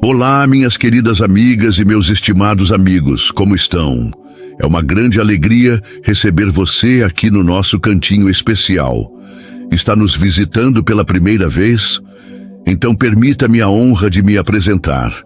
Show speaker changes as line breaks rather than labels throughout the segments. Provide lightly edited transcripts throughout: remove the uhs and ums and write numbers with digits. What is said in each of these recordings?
Olá, minhas queridas amigas e meus estimados amigos, como estão? É uma grande alegria receber você aqui no nosso cantinho especial. Está nos visitando pela primeira vez? Então permita-me a honra de me apresentar.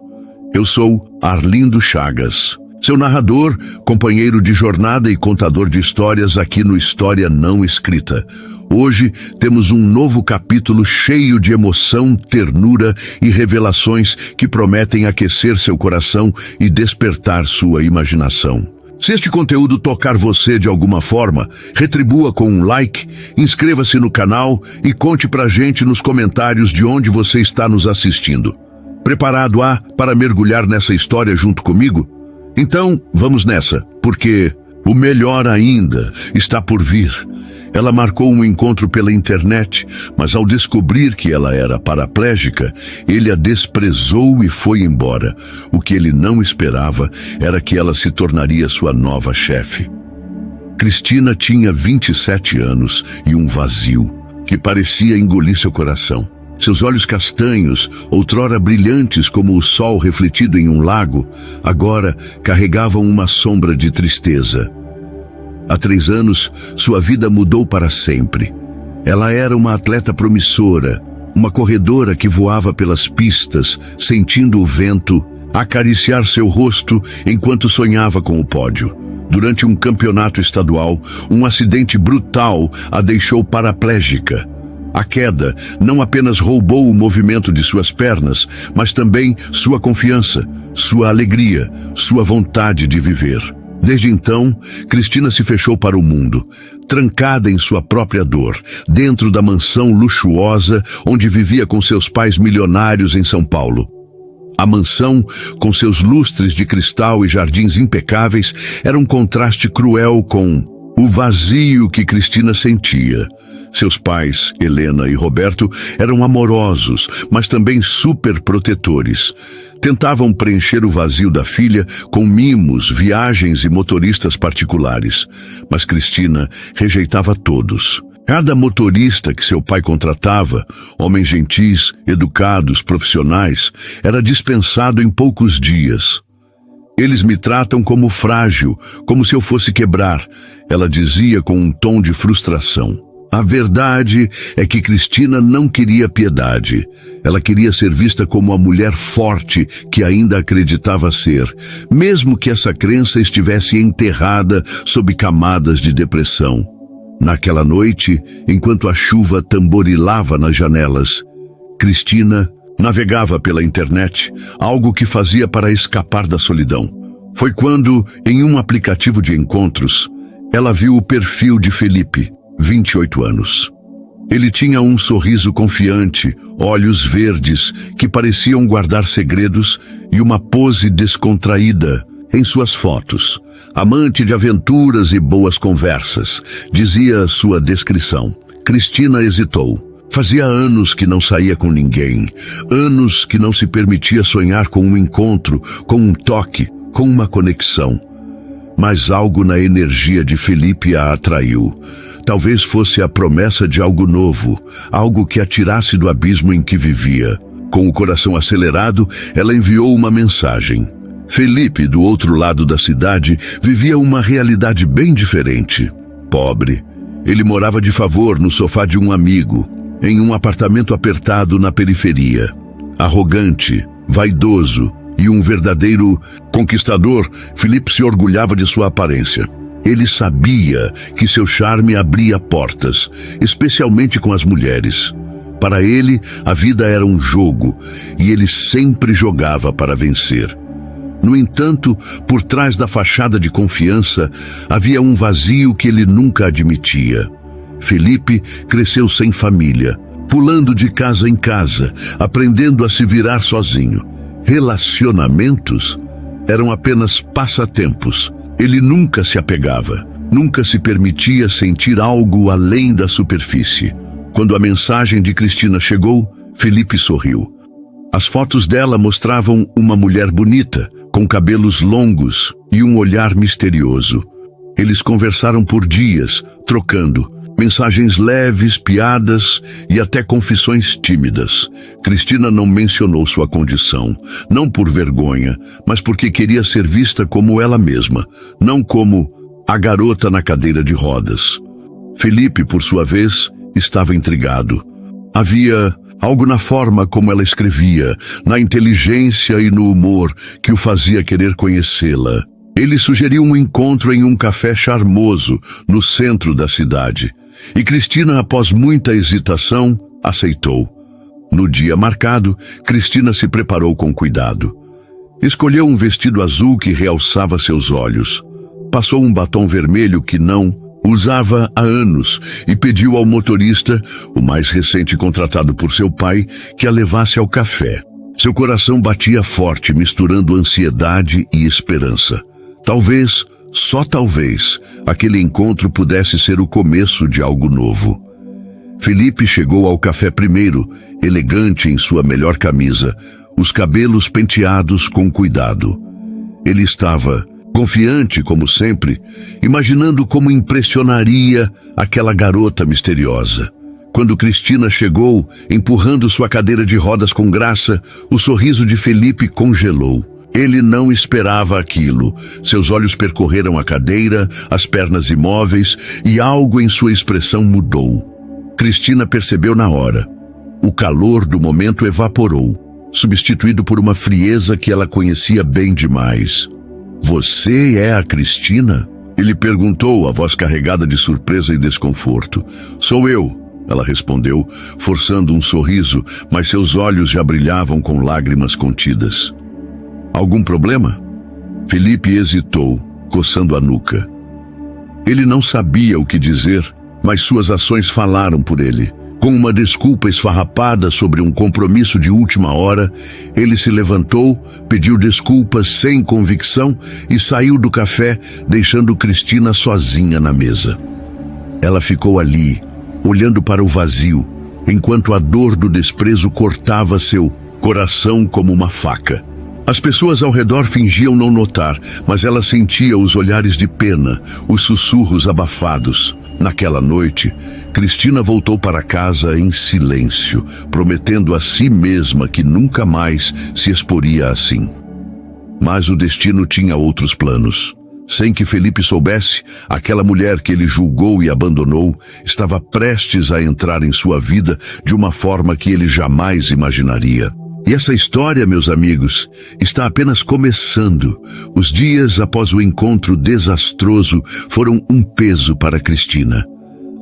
Eu sou Arlindo Chagas, seu narrador, companheiro de jornada e contador de histórias aqui no História Não Escrita. Hoje temos um novo capítulo cheio de emoção, ternura e revelações que prometem aquecer seu coração e despertar sua imaginação. Se este conteúdo tocar você de alguma forma, retribua com um like, inscreva-se no canal e conte pra gente nos comentários de onde você está nos assistindo. Preparado para mergulhar nessa história junto comigo? Então, vamos nessa, porque o melhor ainda está por vir. Ela marcou um encontro pela internet, mas ao descobrir que ela era paraplégica, ele a desprezou e foi embora. O que ele não esperava era que ela se tornaria sua nova chefe. Cristina tinha 27 anos e um vazio que parecia engolir seu coração. Seus olhos castanhos, outrora brilhantes como o sol refletido em um lago, agora carregavam uma sombra de tristeza. Há 3 anos, sua vida mudou para sempre. Ela era uma atleta promissora, uma corredora que voava pelas pistas, sentindo o vento acariciar seu rosto enquanto sonhava com o pódio. Durante um campeonato estadual, um acidente brutal a deixou paraplégica. A queda não apenas roubou o movimento de suas pernas, mas também sua confiança, sua alegria, sua vontade de viver. Desde então, Cristina se fechou para o mundo, trancada em sua própria dor, dentro da mansão luxuosa onde vivia com seus pais milionários em São Paulo. A mansão, com seus lustres de cristal e jardins impecáveis, era um contraste cruel com o vazio que Cristina sentia. Seus pais, Helena e Roberto, eram amorosos, mas também super protetores. Tentavam preencher o vazio da filha com mimos, viagens e motoristas particulares. Mas Cristina rejeitava todos. Cada motorista que seu pai contratava, homens gentis, educados, profissionais, era dispensado em poucos dias. Eles me tratam como frágil, como se eu fosse quebrar, ela dizia com um tom de frustração. A verdade é que Cristina não queria piedade. Ela queria ser vista como a mulher forte que ainda acreditava ser, mesmo que essa crença estivesse enterrada sob camadas de depressão. Naquela noite, enquanto a chuva tamborilava nas janelas, Cristina navegava pela internet, algo que fazia para escapar da solidão. Foi quando, em um aplicativo de encontros, ela viu o perfil de Felipe, 28 anos. Ele tinha um sorriso confiante, olhos verdes que pareciam guardar segredos e uma pose descontraída em suas fotos. Amante de aventuras e boas conversas, dizia sua descrição. Cristina hesitou. Fazia anos que não saía com ninguém, anos que não se permitia sonhar com um encontro, com um toque, com uma conexão. Mas algo na energia de Felipe a atraiu. Talvez fosse a promessa de algo novo, algo que a tirasse do abismo em que vivia. Com o coração acelerado, ela enviou uma mensagem. Felipe, do outro lado da cidade, vivia uma realidade bem diferente. Pobre. Ele morava de favor no sofá de um amigo, em um apartamento apertado na periferia. Arrogante, vaidoso e um verdadeiro conquistador, Felipe se orgulhava de sua aparência. Ele sabia que seu charme abria portas, especialmente com as mulheres. Para ele, a vida era um jogo, e ele sempre jogava para vencer. No entanto, por trás da fachada de confiança, havia um vazio que ele nunca admitia. Felipe cresceu sem família, pulando de casa em casa, aprendendo a se virar sozinho. Relacionamentos eram apenas passatempos. Ele nunca se apegava, nunca se permitia sentir algo além da superfície. Quando a mensagem de Cristina chegou, Felipe sorriu. As fotos dela mostravam uma mulher bonita, com cabelos longos e um olhar misterioso. Eles conversaram por dias, trocando Mensagens leves, piadas e até confissões tímidas. Cristina não mencionou sua condição, não por vergonha, mas porque queria ser vista como ela mesma, não como a garota na cadeira de rodas. Felipe, por sua vez, estava intrigado. Havia algo na forma como ela escrevia, na inteligência e no humor que o fazia querer conhecê-la. Ele sugeriu um encontro em um café charmoso no centro da cidade. E Cristina, após muita hesitação, aceitou. No dia marcado, Cristina se preparou com cuidado. Escolheu um vestido azul que realçava seus olhos. Passou um batom vermelho que não usava há anos e pediu ao motorista, o mais recente contratado por seu pai, que a levasse ao café. Seu coração batia forte, misturando ansiedade e esperança. Talvez, só talvez, aquele encontro pudesse ser o começo de algo novo. Felipe chegou ao café primeiro, elegante em sua melhor camisa, os cabelos penteados com cuidado. Ele estava confiante, como sempre, imaginando como impressionaria aquela garota misteriosa. Quando Cristina chegou, empurrando sua cadeira de rodas com graça, o sorriso de Felipe congelou. Ele não esperava aquilo. Seus olhos percorreram a cadeira, as pernas imóveis, e algo em sua expressão mudou. Cristina percebeu na hora. O calor do momento evaporou, substituído por uma frieza que ela conhecia bem demais. "Você é a Cristina?" Ele perguntou, a voz carregada de surpresa e desconforto. "Sou eu", ela respondeu, forçando um sorriso, mas seus olhos já brilhavam com lágrimas contidas. "Algum problema?" Felipe hesitou, coçando a nuca. Ele não sabia o que dizer, mas suas ações falaram por ele. Com uma desculpa esfarrapada sobre um compromisso de última hora, ele se levantou, pediu desculpas sem convicção e saiu do café, deixando Cristina sozinha na mesa. Ela ficou ali, olhando para o vazio, enquanto a dor do desprezo cortava seu coração como uma faca. As pessoas ao redor fingiam não notar, mas ela sentia os olhares de pena, os sussurros abafados. Naquela noite, Cristina voltou para casa em silêncio, prometendo a si mesma que nunca mais se exporia assim. Mas o destino tinha outros planos. Sem que Felipe soubesse, aquela mulher que ele julgou e abandonou estava prestes a entrar em sua vida de uma forma que ele jamais imaginaria. E essa história, meus amigos, está apenas começando. Os dias após o encontro desastroso foram um peso para Cristina.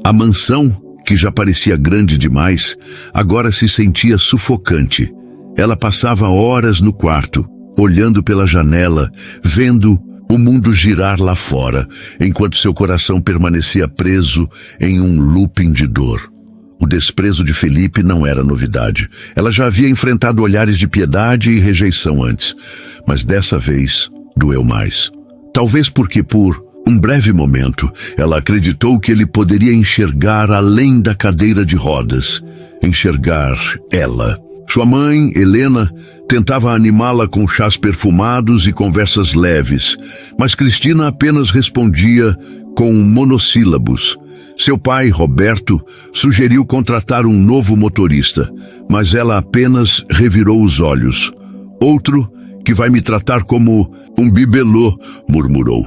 A mansão, que já parecia grande demais, agora se sentia sufocante. Ela passava horas no quarto, olhando pela janela, vendo o mundo girar lá fora, enquanto seu coração permanecia preso em um looping de dor. O desprezo de Felipe não era novidade. Ela já havia enfrentado olhares de piedade e rejeição antes, mas dessa vez doeu mais. Talvez porque por um breve momento ela acreditou que ele poderia enxergar além da cadeira de rodas, enxergar ela. Sua mãe, Helena, tentava animá-la com chás perfumados e conversas leves, mas Cristina apenas respondia com monossílabos. Seu pai, Roberto, sugeriu contratar um novo motorista, mas ela apenas revirou os olhos. "Outro que vai me tratar como um bibelô", murmurou.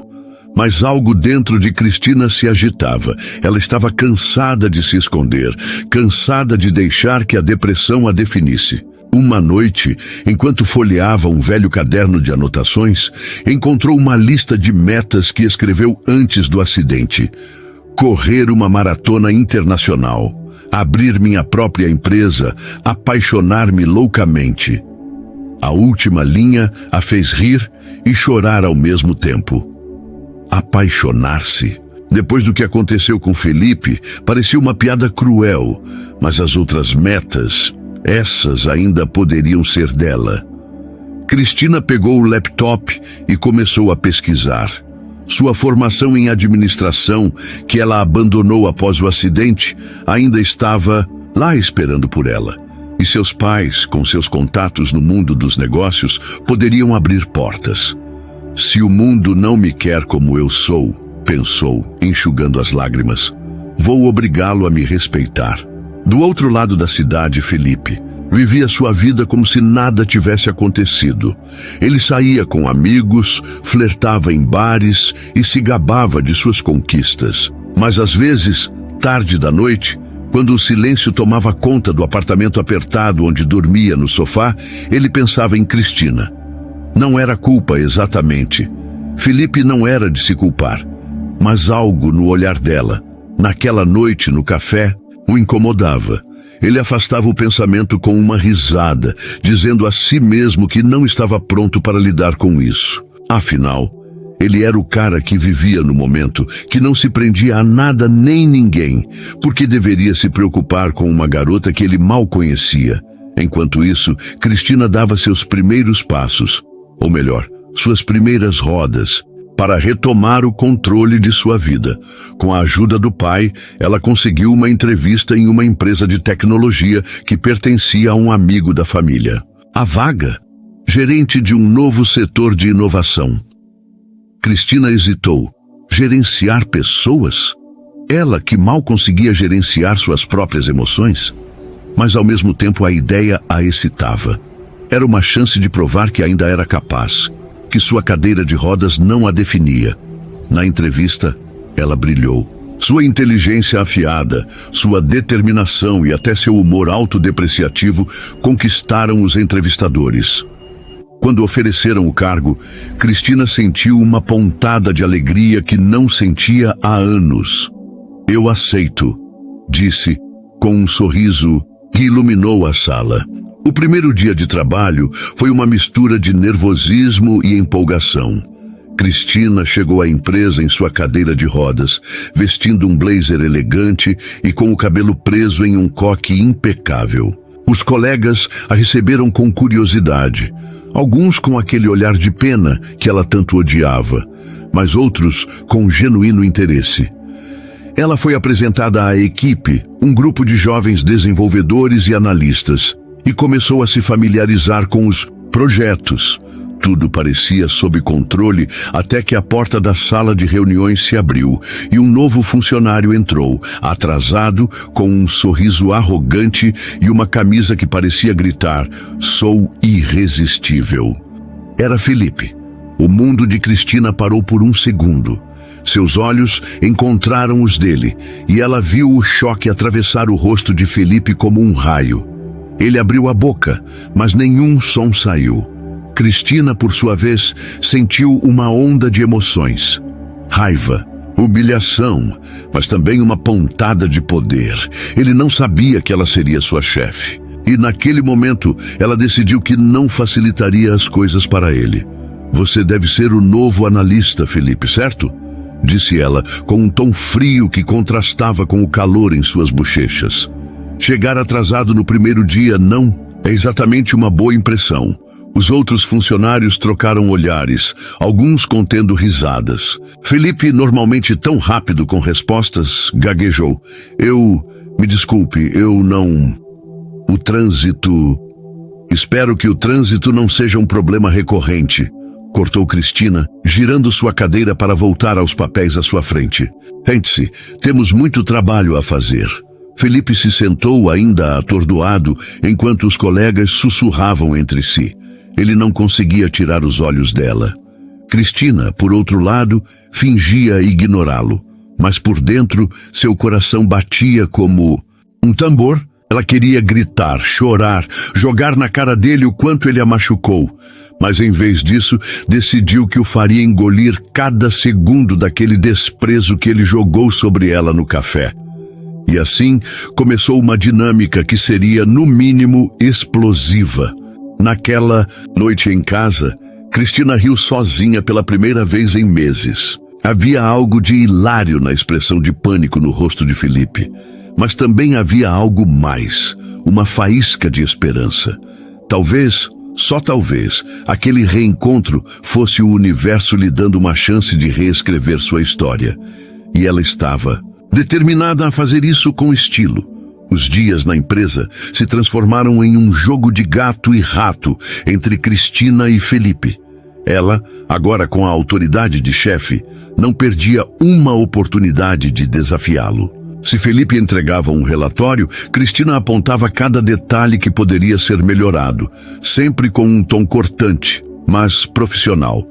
Mas algo dentro de Cristina se agitava. Ela estava cansada de se esconder, cansada de deixar que a depressão a definisse. Uma noite, enquanto folheava um velho caderno de anotações, encontrou uma lista de metas que escreveu antes do acidente. Correr uma maratona internacional, abrir minha própria empresa, apaixonar-me loucamente. A última linha a fez rir e chorar ao mesmo tempo. Apaixonar-se. Depois do que aconteceu com Felipe, parecia uma piada cruel, mas as outras metas, essas ainda poderiam ser dela. Cristina pegou o laptop e começou a pesquisar. Sua formação em administração, que ela abandonou após o acidente, ainda estava lá esperando por ela. E seus pais, com seus contatos no mundo dos negócios, poderiam abrir portas. "Se o mundo não me quer como eu sou", pensou, enxugando as lágrimas, Vou obrigá-lo a me respeitar. Do outro lado da cidade, Felipe vivia sua vida como se nada tivesse acontecido. Ele saía com amigos, flertava em bares e se gabava de suas conquistas. Mas às vezes, tarde da noite, quando o silêncio tomava conta do apartamento apertado onde dormia no sofá, ele pensava em Cristina. Não era culpa exatamente. Felipe não era de se culpar. Mas algo no olhar dela, naquela noite no café, o incomodava. Ele afastava o pensamento com uma risada, dizendo a si mesmo que não estava pronto para lidar com isso. Afinal, ele era o cara que vivia no momento, que não se prendia a nada nem ninguém, porque deveria se preocupar com uma garota que ele mal conhecia. Enquanto isso, Cristina dava seus primeiros passos, ou melhor, suas primeiras rodas, para retomar o controle de sua vida. Com a ajuda do pai, ela conseguiu uma entrevista em uma empresa de tecnologia que pertencia a um amigo da família. A vaga? Gerente de um novo setor de inovação. Cristina hesitou. Gerenciar pessoas? Ela que mal conseguia gerenciar suas próprias emoções? Mas ao mesmo tempo a ideia a excitava. Era uma chance de provar que ainda era capaz, que sua cadeira de rodas não a definia. Na entrevista, ela brilhou. Sua inteligência afiada, sua determinação e até seu humor autodepreciativo conquistaram os entrevistadores. Quando ofereceram o cargo, Cristina sentiu uma pontada de alegria que não sentia há anos. "Eu aceito", disse, com um sorriso que iluminou a sala. O primeiro dia de trabalho foi uma mistura de nervosismo e empolgação. Cristina chegou à empresa em sua cadeira de rodas, vestindo um blazer elegante e com o cabelo preso em um coque impecável. Os colegas a receberam com curiosidade, alguns com aquele olhar de pena que ela tanto odiava, mas outros com genuíno interesse. Ela foi apresentada à equipe, um grupo de jovens desenvolvedores e analistas, e começou a se familiarizar com os projetos. Tudo parecia sob controle até que a porta da sala de reuniões se abriu e um novo funcionário entrou, atrasado, com um sorriso arrogante e uma camisa que parecia gritar: "Sou irresistível". Era Felipe. O mundo de Cristina parou por um segundo. Seus olhos encontraram os dele e ela viu o choque atravessar o rosto de Felipe como um raio. Ele abriu a boca, mas nenhum som saiu. Cristina, por sua vez, sentiu uma onda de emoções. Raiva, humilhação, mas também uma pontada de poder. Ele não sabia que ela seria sua chefe. E naquele momento, ela decidiu que não facilitaria as coisas para ele. "Você deve ser o novo analista, Felipe, certo?", disse ela, com um tom frio que contrastava com o calor em suas bochechas. Chegar atrasado no primeiro dia não é exatamente uma boa impressão. Os outros funcionários trocaram olhares, alguns contendo risadas. Felipe, normalmente tão rápido com respostas, gaguejou. Me desculpe, eu não... O trânsito... Espero que o trânsito não seja um problema recorrente", cortou Cristina, girando sua cadeira para voltar aos papéis à sua frente. "Sente-se, temos muito trabalho a fazer." Felipe se sentou ainda atordoado, enquanto os colegas sussurravam entre si. Ele não conseguia tirar os olhos dela. Cristina, por outro lado, fingia ignorá-lo, mas por dentro seu coração batia como um tambor. Ela queria gritar, chorar, jogar na cara dele o quanto ele a machucou, mas em vez disso, decidiu que o faria engolir cada segundo daquele desprezo que ele jogou sobre ela no café. E assim começou uma dinâmica que seria, no mínimo, explosiva. Naquela noite em casa, Cristina riu sozinha pela primeira vez em meses. Havia algo de hilário na expressão de pânico no rosto de Felipe, mas também havia algo mais, uma faísca de esperança. Talvez, só talvez, aquele reencontro fosse o universo lhe dando uma chance de reescrever sua história. E ela estava determinada a fazer isso com estilo. Os dias na empresa se transformaram em um jogo de gato e rato entre Cristina e Felipe. Ela, agora com a autoridade de chefe, não perdia uma oportunidade de desafiá-lo. Se Felipe entregava um relatório, Cristina apontava cada detalhe que poderia ser melhorado, sempre com um tom cortante, mas profissional.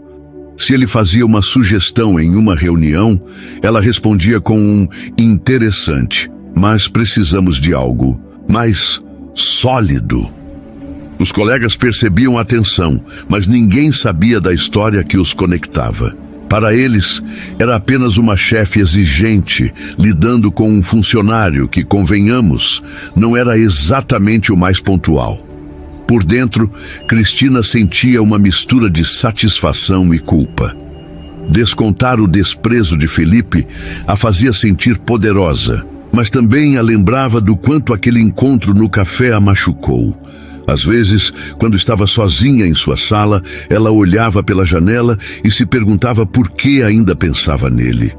Se ele fazia uma sugestão em uma reunião, ela respondia com um interessante, mas precisamos de algo mais sólido. Os colegas percebiam a tensão, mas ninguém sabia da história que os conectava. Para eles, era apenas uma chefe exigente, lidando com um funcionário que, convenhamos, não era exatamente o mais pontual. Por dentro, Cristina sentia uma mistura de satisfação e culpa. Descontar o desprezo de Felipe a fazia sentir poderosa, mas também a lembrava do quanto aquele encontro no café a machucou. Às vezes, quando estava sozinha em sua sala, ela olhava pela janela e se perguntava por que ainda pensava nele.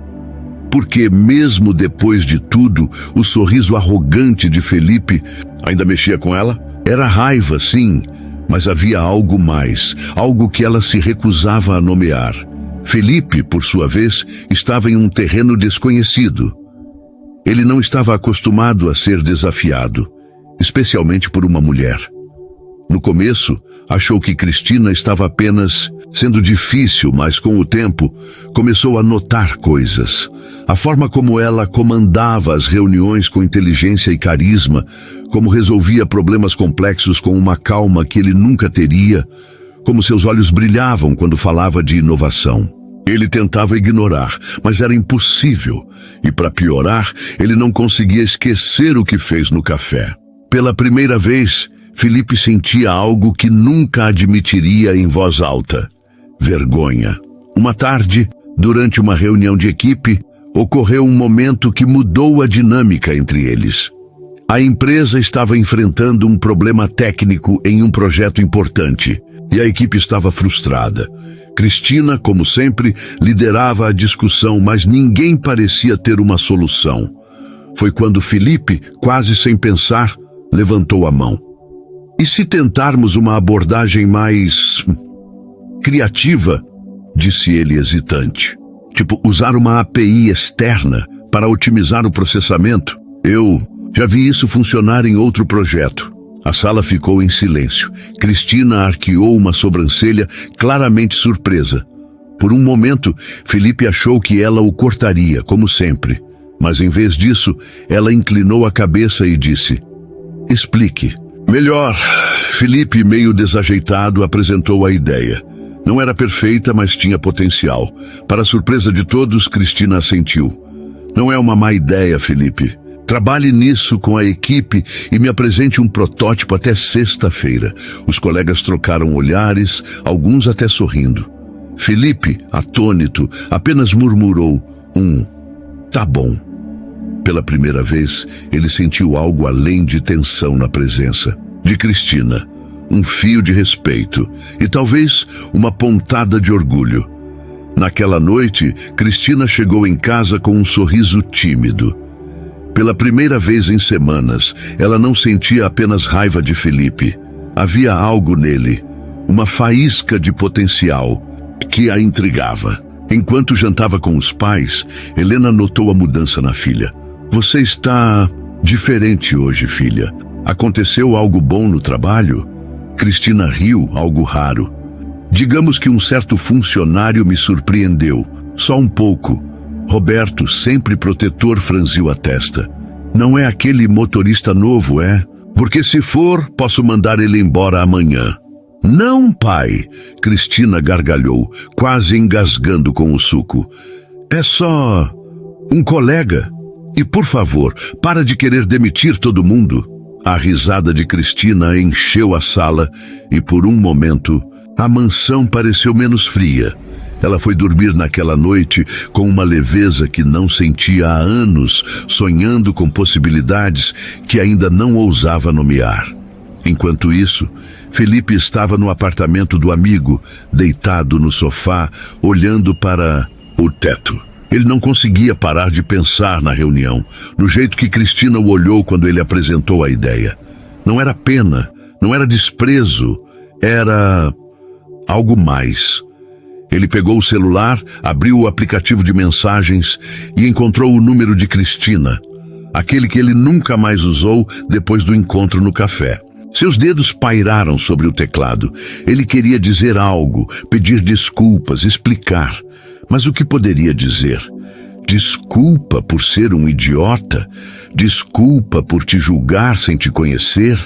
Porque, mesmo depois de tudo, o sorriso arrogante de Felipe ainda mexia com ela? Era raiva, sim, mas havia algo mais, algo que ela se recusava a nomear. Felipe, por sua vez, estava em um terreno desconhecido. Ele não estava acostumado a ser desafiado, especialmente por uma mulher. No começo, achou que Cristina estava apenas sendo difícil, mas com o tempo, começou a notar coisas. A forma como ela comandava as reuniões com inteligência e carisma, como resolvia problemas complexos com uma calma que ele nunca teria, como seus olhos brilhavam quando falava de inovação. Ele tentava ignorar, mas era impossível. E para piorar, ele não conseguia esquecer o que fez no café. Pela primeira vez, Felipe sentia algo que nunca admitiria em voz alta: vergonha. Uma tarde, durante uma reunião de equipe, ocorreu um momento que mudou a dinâmica entre eles. A empresa estava enfrentando um problema técnico em um projeto importante, e a equipe estava frustrada. Cristina, como sempre, liderava a discussão, mas ninguém parecia ter uma solução. Foi quando Felipe, quase sem pensar, levantou a mão. E se tentarmos uma abordagem mais criativa, disse ele hesitante. Tipo, usar uma API externa para otimizar o processamento? Eu já vi isso funcionar em outro projeto. A sala ficou em silêncio. Cristina arqueou uma sobrancelha, claramente surpresa. Por um momento, Felipe achou que ela o cortaria, como sempre. Mas em vez disso, ela inclinou a cabeça e disse: explique. Melhor. Felipe, meio desajeitado, apresentou a ideia. Não era perfeita, mas tinha potencial. Para a surpresa de todos, Cristina assentiu. Não é uma má ideia, Felipe. Trabalhe nisso com a equipe e me apresente um protótipo até sexta-feira. Os colegas trocaram olhares, alguns até sorrindo. Felipe, atônito, apenas murmurou: tá bom. Pela primeira vez, ele sentiu algo além de tensão na presença de Cristina. Um fio de respeito e talvez uma pontada de orgulho. Naquela noite, Cristina chegou em casa com um sorriso tímido. Pela primeira vez em semanas, ela não sentia apenas raiva de Felipe. Havia algo nele, uma faísca de potencial, que a intrigava. Enquanto jantava com os pais, Helena notou a mudança na filha. Você está diferente hoje, filha. Aconteceu algo bom no trabalho? Cristina riu, algo raro. Digamos que um certo funcionário me surpreendeu. Só um pouco. Roberto, sempre protetor, franziu a testa. Não é aquele motorista novo, é? Porque se for, posso mandar ele embora amanhã. Não, pai, Cristina gargalhou, quase engasgando com o suco. É só um colega. E por favor, para de querer demitir todo mundo. A risada de Cristina encheu a sala e por um momento a mansão pareceu menos fria. Ela foi dormir naquela noite com uma leveza que não sentia há anos, sonhando com possibilidades que ainda não ousava nomear. Enquanto isso, Felipe estava no apartamento do amigo, deitado no sofá, olhando para o teto. Ele não conseguia parar de pensar na reunião, no jeito que Cristina o olhou quando ele apresentou a ideia. Não era pena, não era desprezo, era algo mais. Ele pegou o celular, abriu o aplicativo de mensagens e encontrou o número de Cristina. aquele que ele nunca mais usou depois do encontro no café. Seus dedos pairaram sobre o teclado. Ele queria dizer algo, pedir desculpas, explicar. Mas o que poderia dizer? Desculpa por ser um idiota? Desculpa por te julgar sem te conhecer?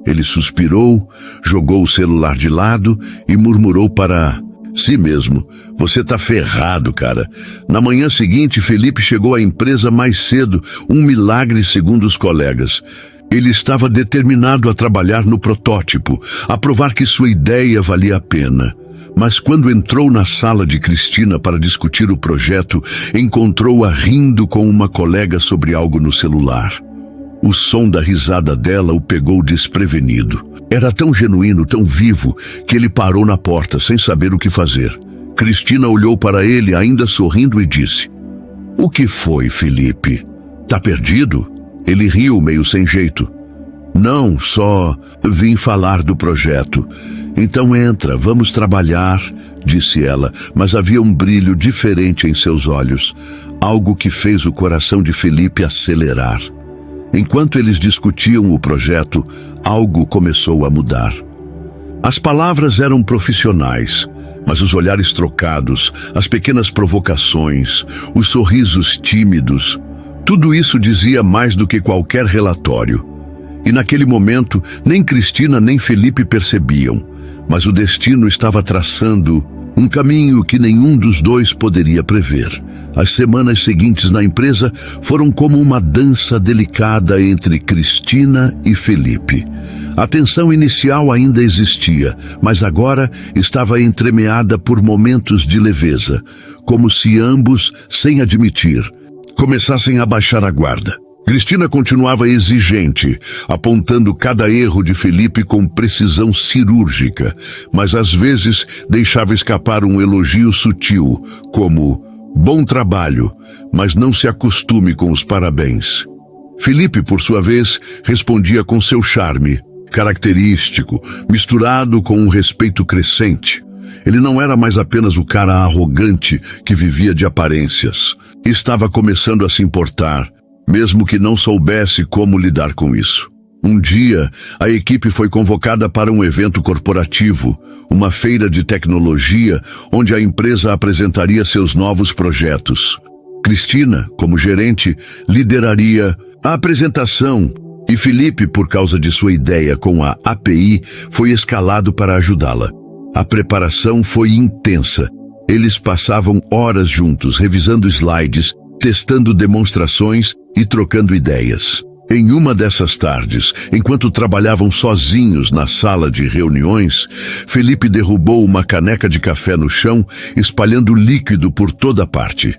Ele suspirou, jogou o celular de lado e murmurou para si mesmo: você tá ferrado, cara. Na manhã seguinte, Felipe chegou à empresa mais cedo, um milagre segundo os colegas. Ele estava determinado a trabalhar no protótipo, a provar que sua ideia valia a pena. Mas quando entrou na sala de Cristina para discutir o projeto, encontrou-a rindo com uma colega sobre algo no celular. O som da risada dela o pegou desprevenido. Era tão genuíno, tão vivo, que ele parou na porta, sem saber o que fazer. Cristina olhou para ele, ainda sorrindo, e disse: o que foi, Felipe? Tá perdido? Ele riu, meio sem jeito. Não, só vim falar do projeto. Então entra, vamos trabalhar, disse ela, mas havia um brilho diferente em seus olhos, algo que fez o coração de Felipe acelerar. Enquanto eles discutiam o projeto, algo começou a mudar. As palavras eram profissionais, mas os olhares trocados, as pequenas provocações, os sorrisos tímidos, tudo isso dizia mais do que qualquer relatório. E naquele momento, nem Cristina nem Felipe percebiam, mas o destino estava traçando um caminho que nenhum dos dois poderia prever. As semanas seguintes na empresa foram como uma dança delicada entre Cristina e Felipe. A tensão inicial ainda existia, mas agora estava entremeada por momentos de leveza, como se ambos, sem admitir, começassem a baixar a guarda. Cristina continuava exigente, apontando cada erro de Felipe com precisão cirúrgica, mas às vezes deixava escapar um elogio sutil, como bom trabalho, mas não se acostume com os parabéns. Felipe, por sua vez, respondia com seu charme, característico, misturado com um respeito crescente. Ele não era mais apenas o cara arrogante que vivia de aparências. Estava começando a se importar, mesmo que não soubesse como lidar com isso. Um dia, a equipe foi convocada para um evento corporativo, uma feira de tecnologia, onde a empresa apresentaria seus novos projetos. Cristina, como gerente, lideraria a apresentação, e Felipe, por causa de sua ideia com a API, foi escalado para ajudá-la. A preparação foi intensa. Eles passavam horas juntos, revisando slides, testando demonstrações e trocando ideias. Em uma dessas tardes, enquanto trabalhavam sozinhos na sala de reuniões, Felipe derrubou uma caneca de café no chão, espalhando líquido por toda parte.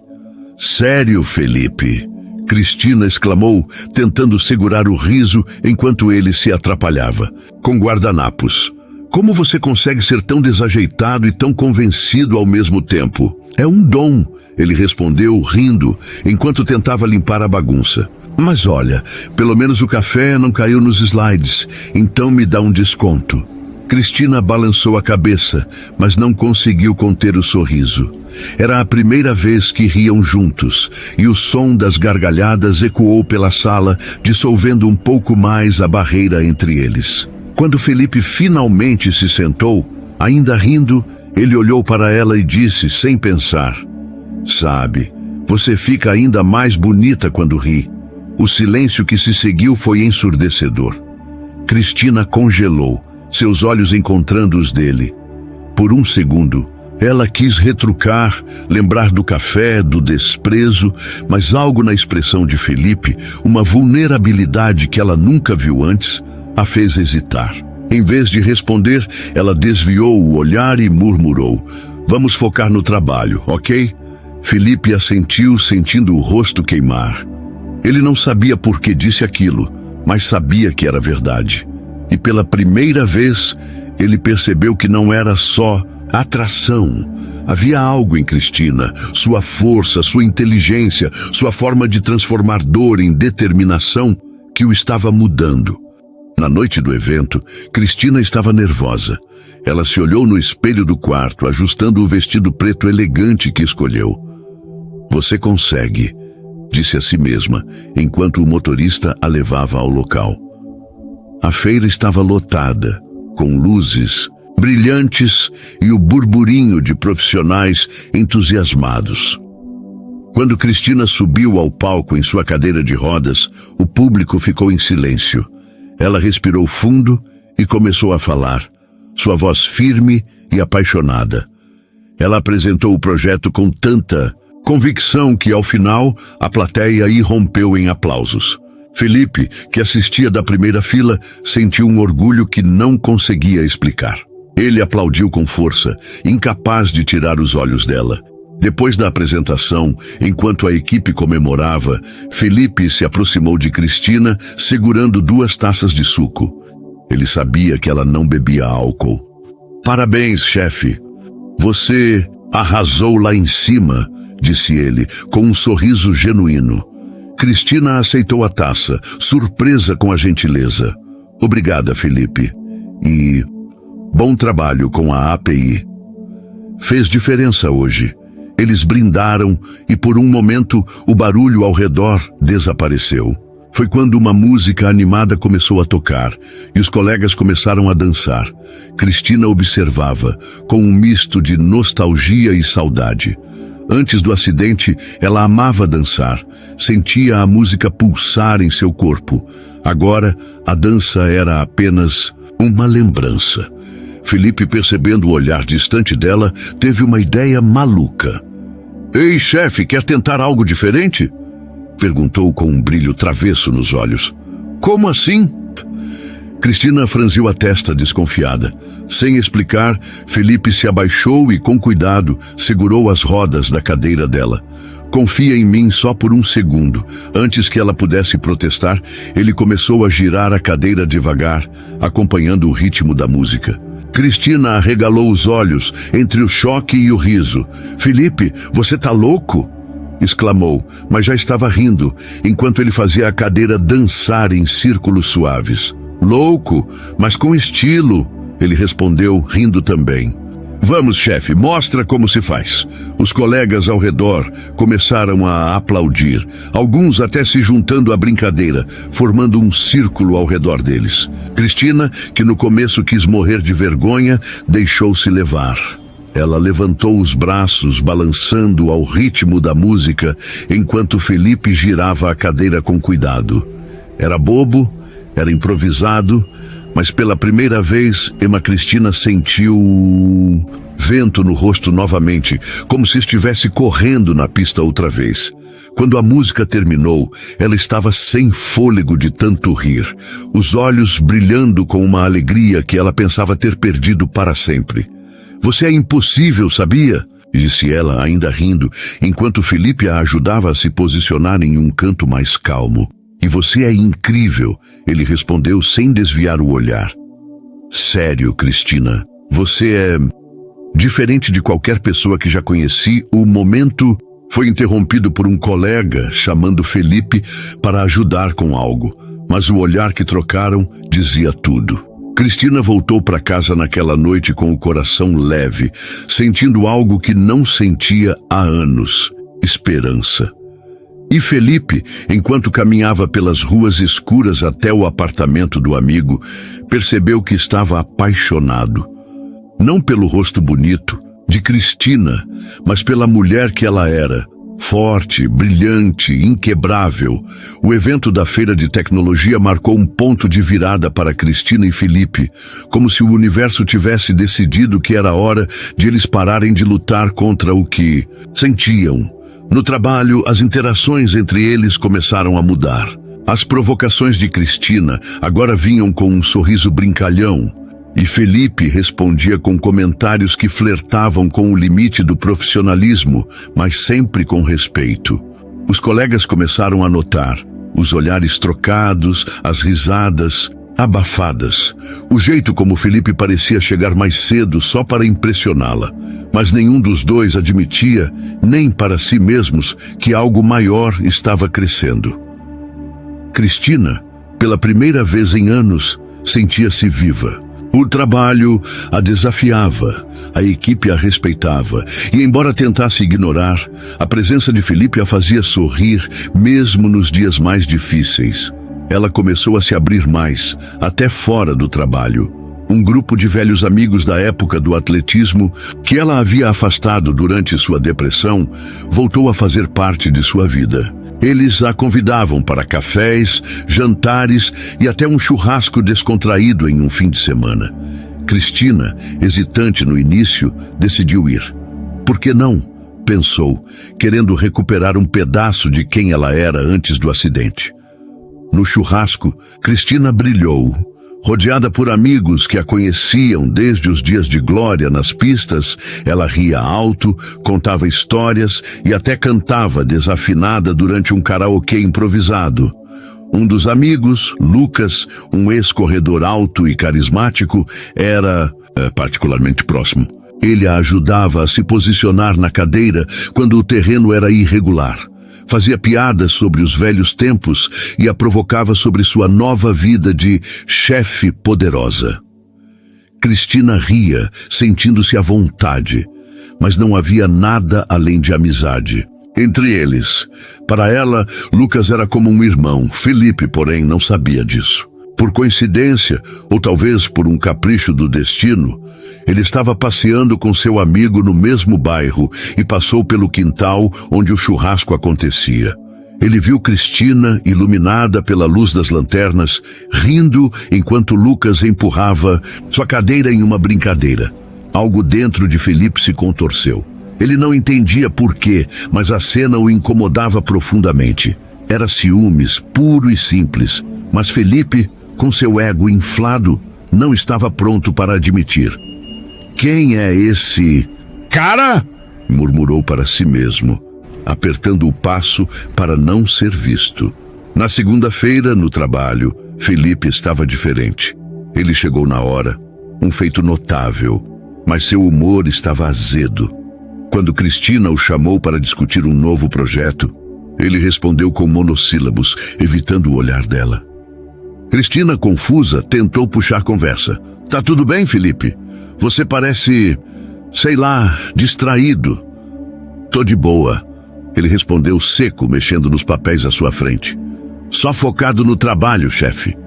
Sério, Felipe? Cristina exclamou, tentando segurar o riso enquanto ele se atrapalhava. Com guardanapos. Como você consegue ser tão desajeitado e tão convencido ao mesmo tempo? É um dom, ele respondeu, rindo, enquanto tentava limpar a bagunça. Mas olha, pelo menos o café não caiu nos slides, então me dá um desconto. Cristina balançou a cabeça, mas não conseguiu conter o sorriso. Era a primeira vez que riam juntos, e o som das gargalhadas ecoou pela sala, dissolvendo um pouco mais a barreira entre eles. Quando Felipe finalmente se sentou, ainda rindo, ele olhou para ela e disse, sem pensar: sabe, você fica ainda mais bonita quando ri. O silêncio que se seguiu foi ensurdecedor. Cristina congelou, seus olhos encontrando os dele. Por um segundo, ela quis retrucar, lembrar do café, do desprezo, mas algo na expressão de Felipe, uma vulnerabilidade que ela nunca viu antes, a fez hesitar. Em vez de responder, ela desviou o olhar e murmurou: vamos focar no trabalho, ok? Felipe assentiu, sentindo o rosto queimar. Ele não sabia por que disse aquilo, mas sabia que era verdade. E pela primeira vez, ele percebeu que não era só atração. Havia algo em Cristina, sua força, sua inteligência, sua forma de transformar dor em determinação, que o estava mudando. Na noite do evento, Cristina estava nervosa. Ela se olhou no espelho do quarto, ajustando o vestido preto elegante que escolheu. Você consegue. disse a si mesma, enquanto o motorista a levava ao local. A feira estava lotada, com luzes brilhantes e o burburinho de profissionais entusiasmados. Quando Cristina subiu ao palco em sua cadeira de rodas, o público ficou em silêncio. Ela respirou fundo e começou a falar, sua voz firme e apaixonada. Ela apresentou o projeto com tanta convicção que, ao final, a plateia irrompeu em aplausos. Felipe, que assistia da primeira fila, sentiu um orgulho que não conseguia explicar. Ele aplaudiu com força, incapaz de tirar os olhos dela. Depois da apresentação, enquanto a equipe comemorava, Felipe se aproximou de Cristina, segurando 2 taças de suco. Ele sabia que ela não bebia álcool. "Parabéns, chefe. Você arrasou lá em cima", disse ele, com um sorriso genuíno. Cristina aceitou a taça, surpresa com a gentileza. "Obrigada, Felipe. E bom trabalho com a API. Fez diferença hoje." Eles brindaram e por um momento o barulho ao redor desapareceu. Foi quando uma música animada começou a tocar e os colegas começaram a dançar. Cristina observava, com um misto de nostalgia e saudade. Antes do acidente, ela amava dançar, sentia a música pulsar em seu corpo. Agora, a dança era apenas uma lembrança. Felipe, percebendo o olhar distante dela, teve uma ideia maluca. "Ei, chefe, quer tentar algo diferente?" perguntou com um brilho travesso nos olhos. "Como assim?" Cristina franziu a testa desconfiada. Sem explicar, Felipe se abaixou e, com cuidado, segurou as rodas da cadeira dela. "Confia em mim só por um segundo." Antes que ela pudesse protestar, ele começou a girar a cadeira devagar, acompanhando o ritmo da música. Cristina arregalou os olhos entre o choque e o riso. "Felipe, você tá louco?" exclamou, mas já estava rindo, enquanto ele fazia a cadeira dançar em círculos suaves. "Louco, mas com estilo", ele respondeu, rindo também. "Vamos, chefe, mostra como se faz." Os colegas ao redor começaram a aplaudir, alguns até se juntando à brincadeira, formando um círculo ao redor deles. Cristina, que no começo quis morrer de vergonha, deixou-se levar. Ela levantou os braços, balançando ao ritmo da música, enquanto Felipe girava a cadeira com cuidado. Era bobo, era improvisado, mas pela primeira vez, Emma Cristina sentiu vento no rosto novamente, como se estivesse correndo na pista outra vez. Quando a música terminou, ela estava sem fôlego de tanto rir, os olhos brilhando com uma alegria que ela pensava ter perdido para sempre. "Você é impossível, sabia?" disse ela, ainda rindo, enquanto Felipe a ajudava a se posicionar em um canto mais calmo. "E você é incrível", ele respondeu sem desviar o olhar. "Sério, Cristina, você é diferente de qualquer pessoa que já conheci." O momento foi interrompido por um colega chamando Felipe para ajudar com algo, mas o olhar que trocaram dizia tudo. Cristina voltou para casa naquela noite com o coração leve, sentindo algo que não sentia há anos: esperança. E Felipe, enquanto caminhava pelas ruas escuras até o apartamento do amigo, percebeu que estava apaixonado. Não pelo rosto bonito de Cristina, mas pela mulher que ela era. Forte, brilhante, inquebrável. O evento da feira de tecnologia marcou um ponto de virada para Cristina e Felipe, como se o universo tivesse decidido que era hora de eles pararem de lutar contra o que sentiam. No trabalho, as interações entre eles começaram a mudar. As provocações de Cristina agora vinham com um sorriso brincalhão, e Felipe respondia com comentários que flertavam com o limite do profissionalismo, mas sempre com respeito. Os colegas começaram a notar os olhares trocados, as risadas abafadas, o jeito como Felipe parecia chegar mais cedo só para impressioná-la. Mas nenhum dos dois admitia, nem para si mesmos, que algo maior estava crescendo. Cristina, pela primeira vez em anos, sentia-se viva. O trabalho a desafiava, a equipe a respeitava, e embora tentasse ignorar, a presença de Felipe a fazia sorrir, mesmo nos dias mais difíceis. Ela começou a se abrir mais, até fora do trabalho. Um grupo de velhos amigos da época do atletismo, que ela havia afastado durante sua depressão, voltou a fazer parte de sua vida. Eles a convidavam para cafés, jantares e até um churrasco descontraído em um fim de semana. Cristina, hesitante no início, decidiu ir. Por que não? Pensou, querendo recuperar um pedaço de quem ela era antes do acidente. No churrasco, Cristina brilhou. Rodeada por amigos que a conheciam desde os dias de glória nas pistas, ela ria alto, contava histórias e até cantava desafinada durante um karaokê improvisado. Um dos amigos, Lucas, um ex-corredor alto e carismático, era particularmente próximo. Ele a ajudava a se posicionar na cadeira quando o terreno era irregular. Fazia piadas sobre os velhos tempos e a provocava sobre sua nova vida de chefe poderosa. Cristina ria, sentindo-se à vontade, mas não havia nada além de amizade entre eles. Para ela, Lucas era como um irmão. Felipe, porém, não sabia disso. Por coincidência, ou talvez por um capricho do destino, ele estava passeando com seu amigo no mesmo bairro e passou pelo quintal onde o churrasco acontecia. Ele viu Cristina, iluminada pela luz das lanternas, rindo enquanto Lucas empurrava sua cadeira em uma brincadeira. Algo dentro de Felipe se contorceu. Ele não entendia por quê, mas a cena o incomodava profundamente. Era ciúmes, puro e simples, mas Felipe, com seu ego inflado, não estava pronto para admitir. Quem é esse cara? Murmurou para si mesmo, apertando o passo para não ser visto. Na segunda-feira, no trabalho, Felipe estava diferente. Ele chegou na hora, um feito notável, mas seu humor estava azedo. Quando Cristina o chamou para discutir um novo projeto, ele respondeu com monossílabos, evitando o olhar dela. Cristina, confusa, tentou puxar conversa. Tá tudo bem, Felipe? Você parece, sei lá, distraído. Tô de boa, ele respondeu seco, mexendo nos papéis à sua frente. Só focado no trabalho, chefe.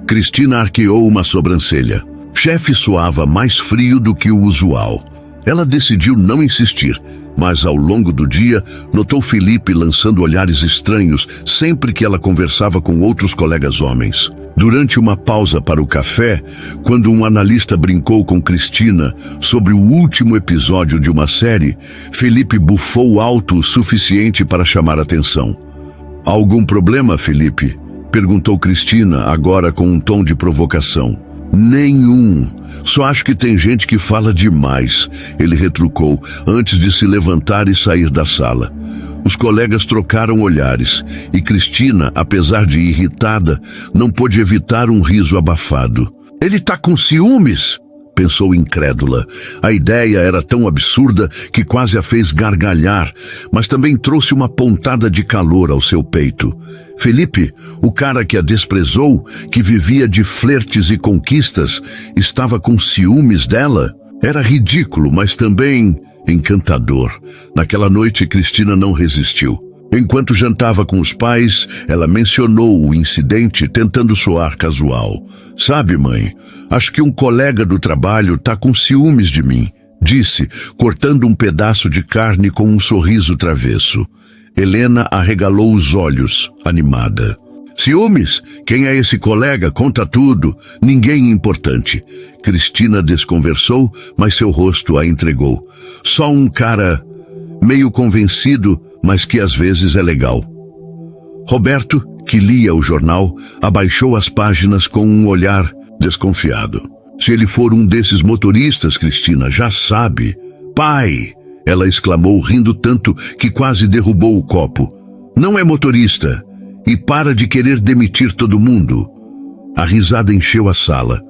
Cristina arqueou uma sobrancelha. Chefe soava mais frio do que o usual. Ela decidiu não insistir, mas ao longo do dia notou Felipe lançando olhares estranhos sempre que ela conversava com outros colegas homens. Durante uma pausa para o café, quando um analista brincou com Cristina sobre o último episódio de uma série, Felipe bufou alto o suficiente para chamar atenção. Algum problema, Felipe? Perguntou Cristina, agora com um tom de provocação. Nenhum. Só acho que tem gente que fala demais, ele retrucou, antes de se levantar e sair da sala. Os colegas trocaram olhares, e Cristina, apesar de irritada, não pôde evitar um riso abafado. Ele tá com ciúmes? Pensou incrédula. A ideia era tão absurda que quase a fez gargalhar, mas também trouxe uma pontada de calor ao seu peito. Felipe, o cara que a desprezou, que vivia de flertes e conquistas, estava com ciúmes dela? Era ridículo, mas também encantador. Naquela noite, Cristina não resistiu. Enquanto jantava com os pais, ela mencionou o incidente, tentando soar casual. Sabe, mãe, acho que um colega do trabalho tá com ciúmes de mim, disse, cortando um pedaço de carne com um sorriso travesso. Helena arregalou os olhos, animada. Ciúmes? Quem é esse colega? Conta tudo. Ninguém importante. Cristina desconversou, mas seu rosto a entregou. Só um cara meio convencido, mas que às vezes é legal. Roberto, que lia o jornal, abaixou as páginas com um olhar desconfiado. Se ele for um desses motoristas, Cristina, já sabe. Pai! Ela exclamou, rindo tanto que quase derrubou o copo. Não é motorista. E para de querer demitir todo mundo. A risada encheu a sala.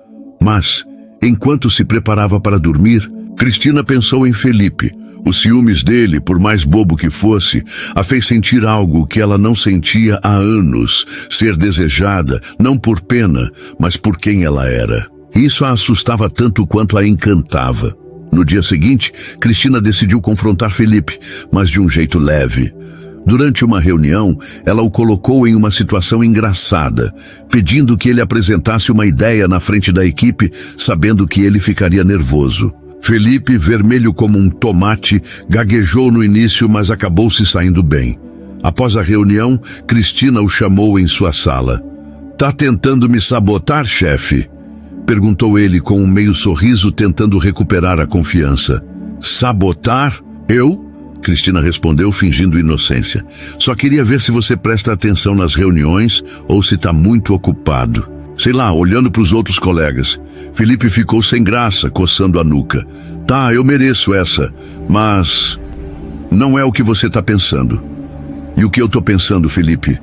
Mas, enquanto se preparava para dormir, Cristina pensou em Felipe. Os ciúmes dele, por mais bobo que fosse, a fez sentir algo que ela não sentia há anos. Ser desejada, não por pena, mas por quem ela era. Isso a assustava tanto quanto a encantava. No dia seguinte, Cristina decidiu confrontar Felipe, mas de um jeito leve. Durante uma reunião, ela o colocou em uma situação engraçada, pedindo que ele apresentasse uma ideia na frente da equipe, sabendo que ele ficaria nervoso. Felipe, vermelho como um tomate, gaguejou no início, mas acabou se saindo bem. Após a reunião, Cristina o chamou em sua sala. "Tá tentando me sabotar, chefe?" perguntou ele com um meio sorriso, tentando recuperar a confiança. "Sabotar? Eu?" Cristina respondeu, fingindo inocência. "Só queria ver se você presta atenção nas reuniões ou se está muito ocupado." Sei lá, olhando para os outros colegas. Felipe ficou sem graça, coçando a nuca. "Tá, eu mereço essa, mas não é o que você está pensando." "E o que eu estou pensando, Felipe?"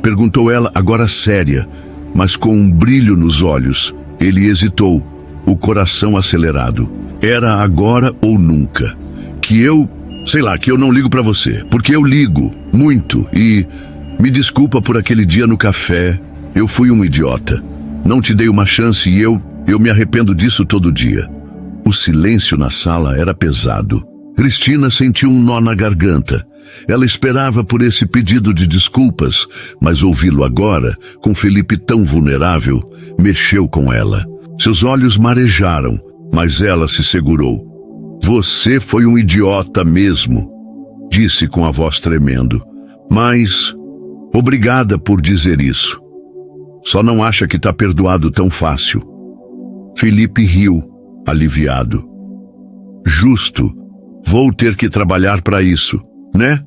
perguntou ela, agora séria, mas com um brilho nos olhos. Ele hesitou, o coração acelerado. "Era agora ou nunca. Que eu não ligo pra você, porque eu ligo, muito, e me desculpa por aquele dia no café, eu fui um idiota. Não te dei uma chance e eu me arrependo disso todo dia." O silêncio na sala era pesado. Cristina sentiu um nó na garganta. Ela esperava por esse pedido de desculpas, mas ouvi-lo agora, com Felipe tão vulnerável, mexeu com ela. Seus olhos marejaram, mas ela se segurou. "Você foi um idiota mesmo", disse com a voz tremendo. "Mas obrigada por dizer isso. Só não acha que está perdoado tão fácil." Felipe riu, aliviado. "Justo. Vou ter que trabalhar para isso, né?"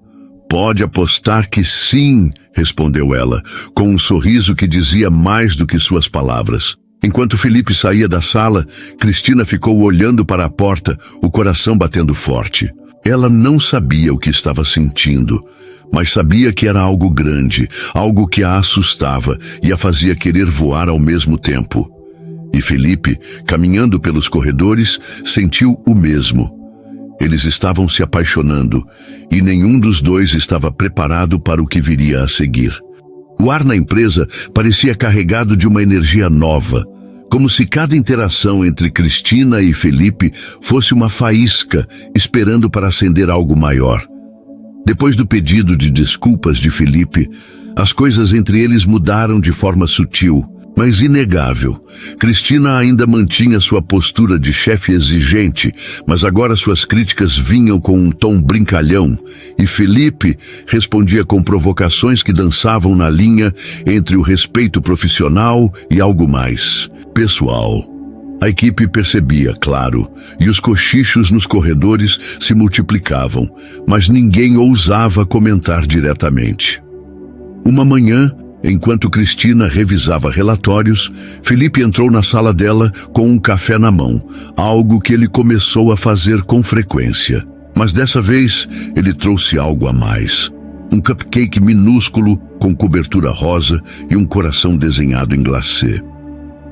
"Pode apostar que sim", respondeu ela, com um sorriso que dizia mais do que suas palavras. Enquanto Felipe saía da sala, Cristina ficou olhando para a porta, o coração batendo forte. Ela não sabia o que estava sentindo, mas sabia que era algo grande, algo que a assustava e a fazia querer voar ao mesmo tempo. E Felipe, caminhando pelos corredores, sentiu o mesmo. Eles estavam se apaixonando, e nenhum dos dois estava preparado para o que viria a seguir. O ar na empresa parecia carregado de uma energia nova, como se cada interação entre Cristina e Felipe fosse uma faísca esperando para acender algo maior. Depois do pedido de desculpas de Felipe, as coisas entre eles mudaram de forma sutil, mas inegável. Cristina ainda mantinha sua postura de chefe exigente, mas agora suas críticas vinham com um tom brincalhão, e Felipe respondia com provocações que dançavam na linha entre o respeito profissional e algo mais pessoal. A equipe percebia, claro, e os cochichos nos corredores se multiplicavam, mas ninguém ousava comentar diretamente. Uma manhã, enquanto Cristina revisava relatórios, Felipe entrou na sala dela com um café na mão, algo que ele começou a fazer com frequência. Mas dessa vez, ele trouxe algo a mais. Um cupcake minúsculo com cobertura rosa e um coração desenhado em glacê.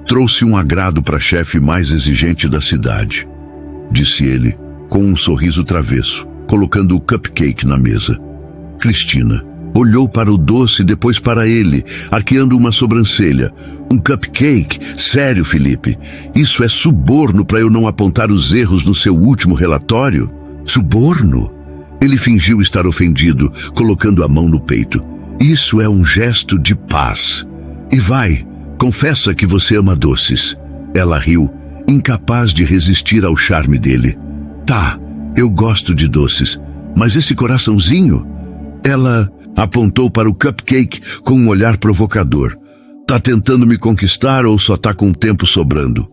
"Trouxe um agrado para a chefe mais exigente da cidade", disse ele, com um sorriso travesso, colocando o cupcake na mesa. Cristina olhou para o doce e depois para ele, arqueando uma sobrancelha. "Um cupcake? Sério, Felipe? Isso é suborno para eu não apontar os erros no seu último relatório?" "Suborno?" Ele fingiu estar ofendido, colocando a mão no peito. "Isso é um gesto de paz. E vai, confessa que você ama doces." Ela riu, incapaz de resistir ao charme dele. "Tá, eu gosto de doces, mas esse coraçãozinho?" Ela apontou para o cupcake com um olhar provocador. "Tá tentando me conquistar ou só tá com tempo sobrando?"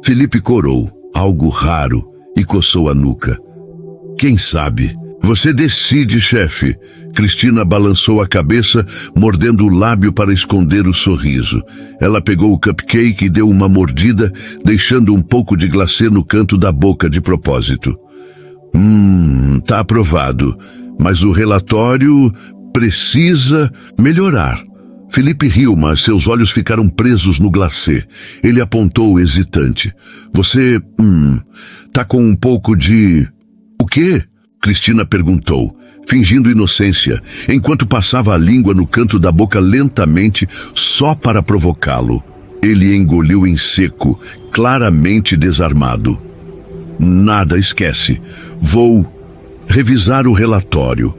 Felipe corou, algo raro, e coçou a nuca. "Quem sabe? Você decide, chefe." Cristina balançou a cabeça, mordendo o lábio para esconder o sorriso. Ela pegou o cupcake e deu uma mordida, deixando um pouco de glacê no canto da boca de propósito. Tá aprovado, mas o relatório precisa melhorar." Felipe riu, mas seus olhos ficaram presos no glacê. Ele apontou hesitante. "Você, tá com um pouco de..." "O quê?" Cristina perguntou, fingindo inocência, enquanto passava a língua no canto da boca lentamente, só para provocá-lo. Ele engoliu em seco, claramente desarmado. Nada, esquece. Vou revisar o relatório.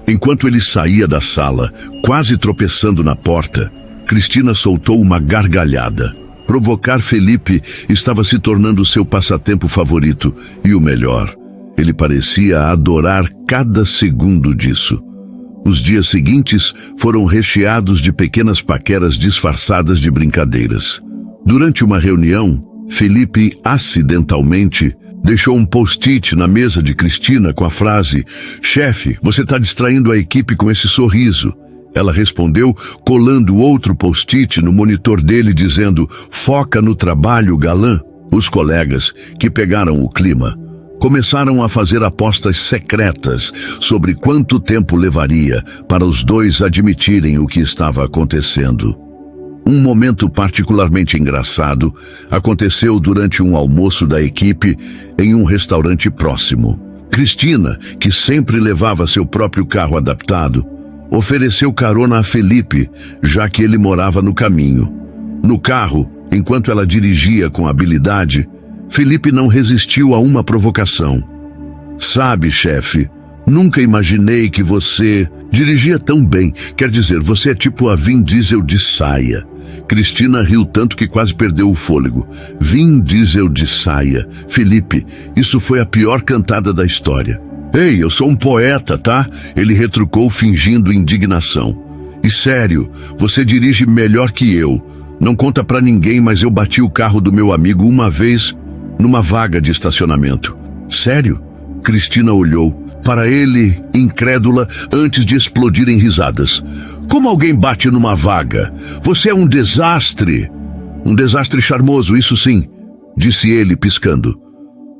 Enquanto ele saía da sala, quase tropeçando na porta, Cristina soltou uma gargalhada. Provocar Felipe estava se tornando seu passatempo favorito e o melhor. Ele parecia adorar cada segundo disso. Os dias seguintes foram recheados de pequenas paqueras disfarçadas de brincadeiras. Durante uma reunião, Felipe acidentalmente deixou um post-it na mesa de Cristina com a frase: "Chefe, você está distraindo a equipe com esse sorriso." Ela respondeu, colando outro post-it no monitor dele, dizendo: "Foca no trabalho, galã." Os colegas, que pegaram o clima, começaram a fazer apostas secretas sobre quanto tempo levaria para os dois admitirem o que estava acontecendo. Um momento particularmente engraçado aconteceu durante um almoço da equipe em um restaurante próximo. Cristina, que sempre levava seu próprio carro adaptado, ofereceu carona a Felipe, já que ele morava no caminho. No carro, enquanto ela dirigia com habilidade, Felipe não resistiu a uma provocação. "Sabe, chefe, nunca imaginei que você dirigia tão bem. Quer dizer, você é tipo a Vin Diesel de saia." Cristina riu tanto que quase perdeu o fôlego. "Vin Diesel de saia. Felipe, isso foi a pior cantada da história." "Ei, eu sou um poeta, tá?" Ele retrucou fingindo indignação. "E sério, você dirige melhor que eu. Não conta pra ninguém, mas eu bati o carro do meu amigo uma vez numa vaga de estacionamento." "Sério?" Cristina olhou para ele, incrédula, antes de explodir em risadas. "Como alguém bate numa vaga? Você é um desastre." "Um desastre charmoso, isso sim," disse ele, piscando.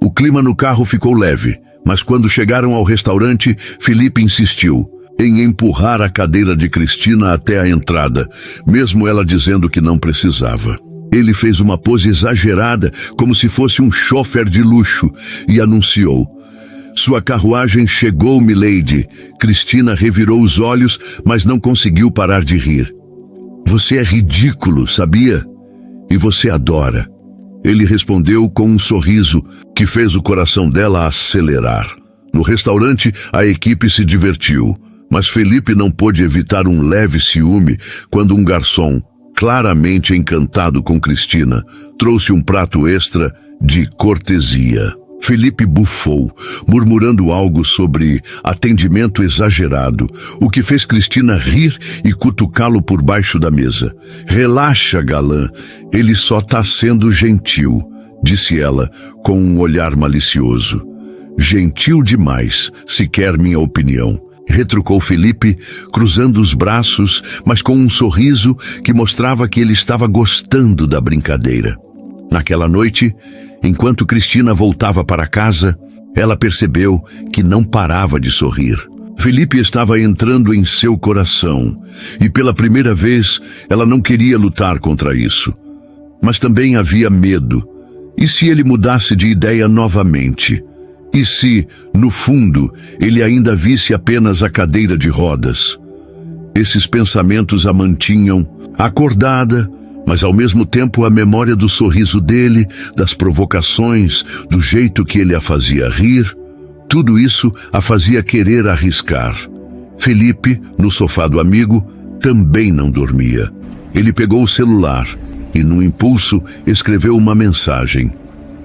O clima no carro ficou leve, mas quando chegaram ao restaurante, Felipe insistiu em empurrar a cadeira de Cristina até a entrada, mesmo ela dizendo que não precisava. Ele fez uma pose exagerada, como se fosse um chofer de luxo, e anunciou: "Sua carruagem chegou, milady." Cristina revirou os olhos, mas não conseguiu parar de rir. "Você é ridículo, sabia? E você adora." Ele respondeu com um sorriso que fez o coração dela acelerar. No restaurante, a equipe se divertiu, mas Felipe não pôde evitar um leve ciúme quando um garçom, claramente encantado com Cristina, trouxe um prato extra de cortesia. Felipe bufou, murmurando algo sobre atendimento exagerado, o que fez Cristina rir e cutucá-lo por baixo da mesa. "Relaxa, galã, ele só tá sendo gentil", disse ela, com um olhar malicioso. "Gentil demais, se quer minha opinião", retrucou Felipe, cruzando os braços, mas com um sorriso que mostrava que ele estava gostando da brincadeira. Naquela noite, enquanto Cristina voltava para casa, ela percebeu que não parava de sorrir. Felipe estava entrando em seu coração, e pela primeira vez ela não queria lutar contra isso. Mas também havia medo. E se ele mudasse de ideia novamente? E se, no fundo, ele ainda visse apenas a cadeira de rodas? Esses pensamentos a mantinham acordada, mas ao mesmo tempo a memória do sorriso dele, das provocações, do jeito que ele a fazia rir, tudo isso a fazia querer arriscar. Felipe, no sofá do amigo, também não dormia. Ele pegou o celular e, num impulso, escreveu uma mensagem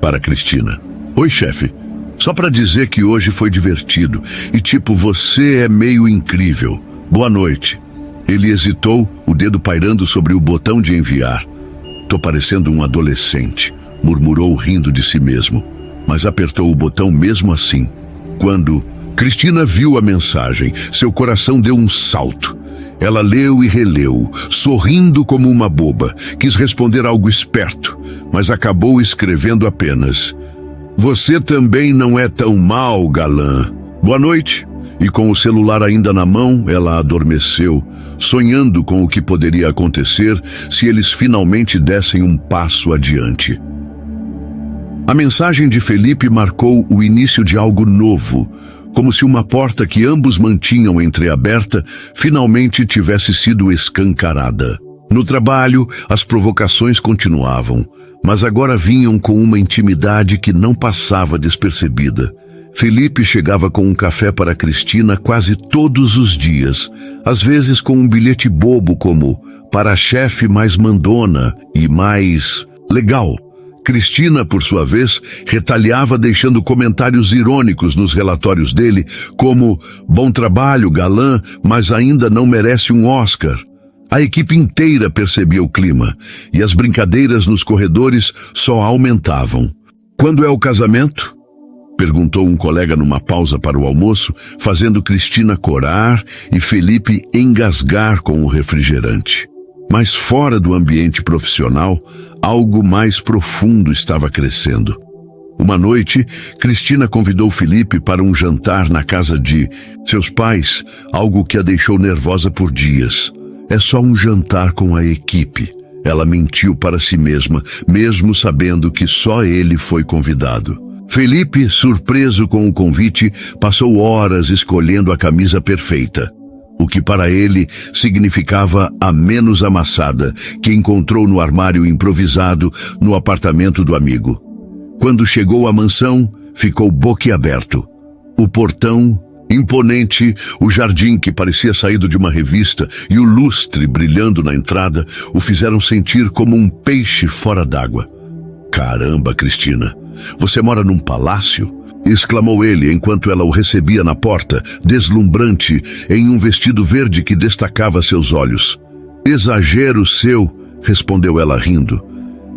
para Cristina. "Oi, chefe. Só para dizer que hoje foi divertido e tipo, você é meio incrível. Boa noite." Ele hesitou, o dedo pairando sobre o botão de enviar. "Tô parecendo um adolescente", murmurou rindo de si mesmo, mas apertou o botão mesmo assim. Quando Cristina viu a mensagem, seu coração deu um salto. Ela leu e releu, sorrindo como uma boba. Quis responder algo esperto, mas acabou escrevendo apenas: "Você também não é tão mal, galã. Boa noite." E com o celular ainda na mão, ela adormeceu, sonhando com o que poderia acontecer se eles finalmente dessem um passo adiante. A mensagem de Felipe marcou o início de algo novo, como se uma porta que ambos mantinham entreaberta finalmente tivesse sido escancarada. No trabalho, as provocações continuavam, mas agora vinham com uma intimidade que não passava despercebida. Felipe chegava com um café para Cristina quase todos os dias, às vezes com um bilhete bobo como "para a chefe mais mandona e mais legal". Cristina, por sua vez, retaliava deixando comentários irônicos nos relatórios dele, como "bom trabalho, galã, mas ainda não merece um Oscar". A equipe inteira percebia o clima, e as brincadeiras nos corredores só aumentavam. "Quando é o casamento?", perguntou um colega numa pausa para o almoço, fazendo Cristina corar e Felipe engasgar com o refrigerante. Mas fora do ambiente profissional, algo mais profundo estava crescendo. Uma noite, Cristina convidou Felipe para um jantar na casa de seus pais, algo que a deixou nervosa por dias. "É só um jantar com a equipe", ela mentiu para si mesma, mesmo sabendo que só ele foi convidado. Felipe, surpreso com o convite, passou horas escolhendo a camisa perfeita, o que para ele significava a menos amassada, que encontrou no armário improvisado no apartamento do amigo. Quando chegou à mansão, ficou boquiaberto. O portão imponente, o jardim que parecia saído de uma revista e o lustre brilhando na entrada o fizeram sentir como um peixe fora d'água. "Caramba, Cristina, você mora num palácio?", exclamou ele enquanto ela o recebia na porta, deslumbrante, em um vestido verde que destacava seus olhos. "Exagero seu", respondeu ela rindo.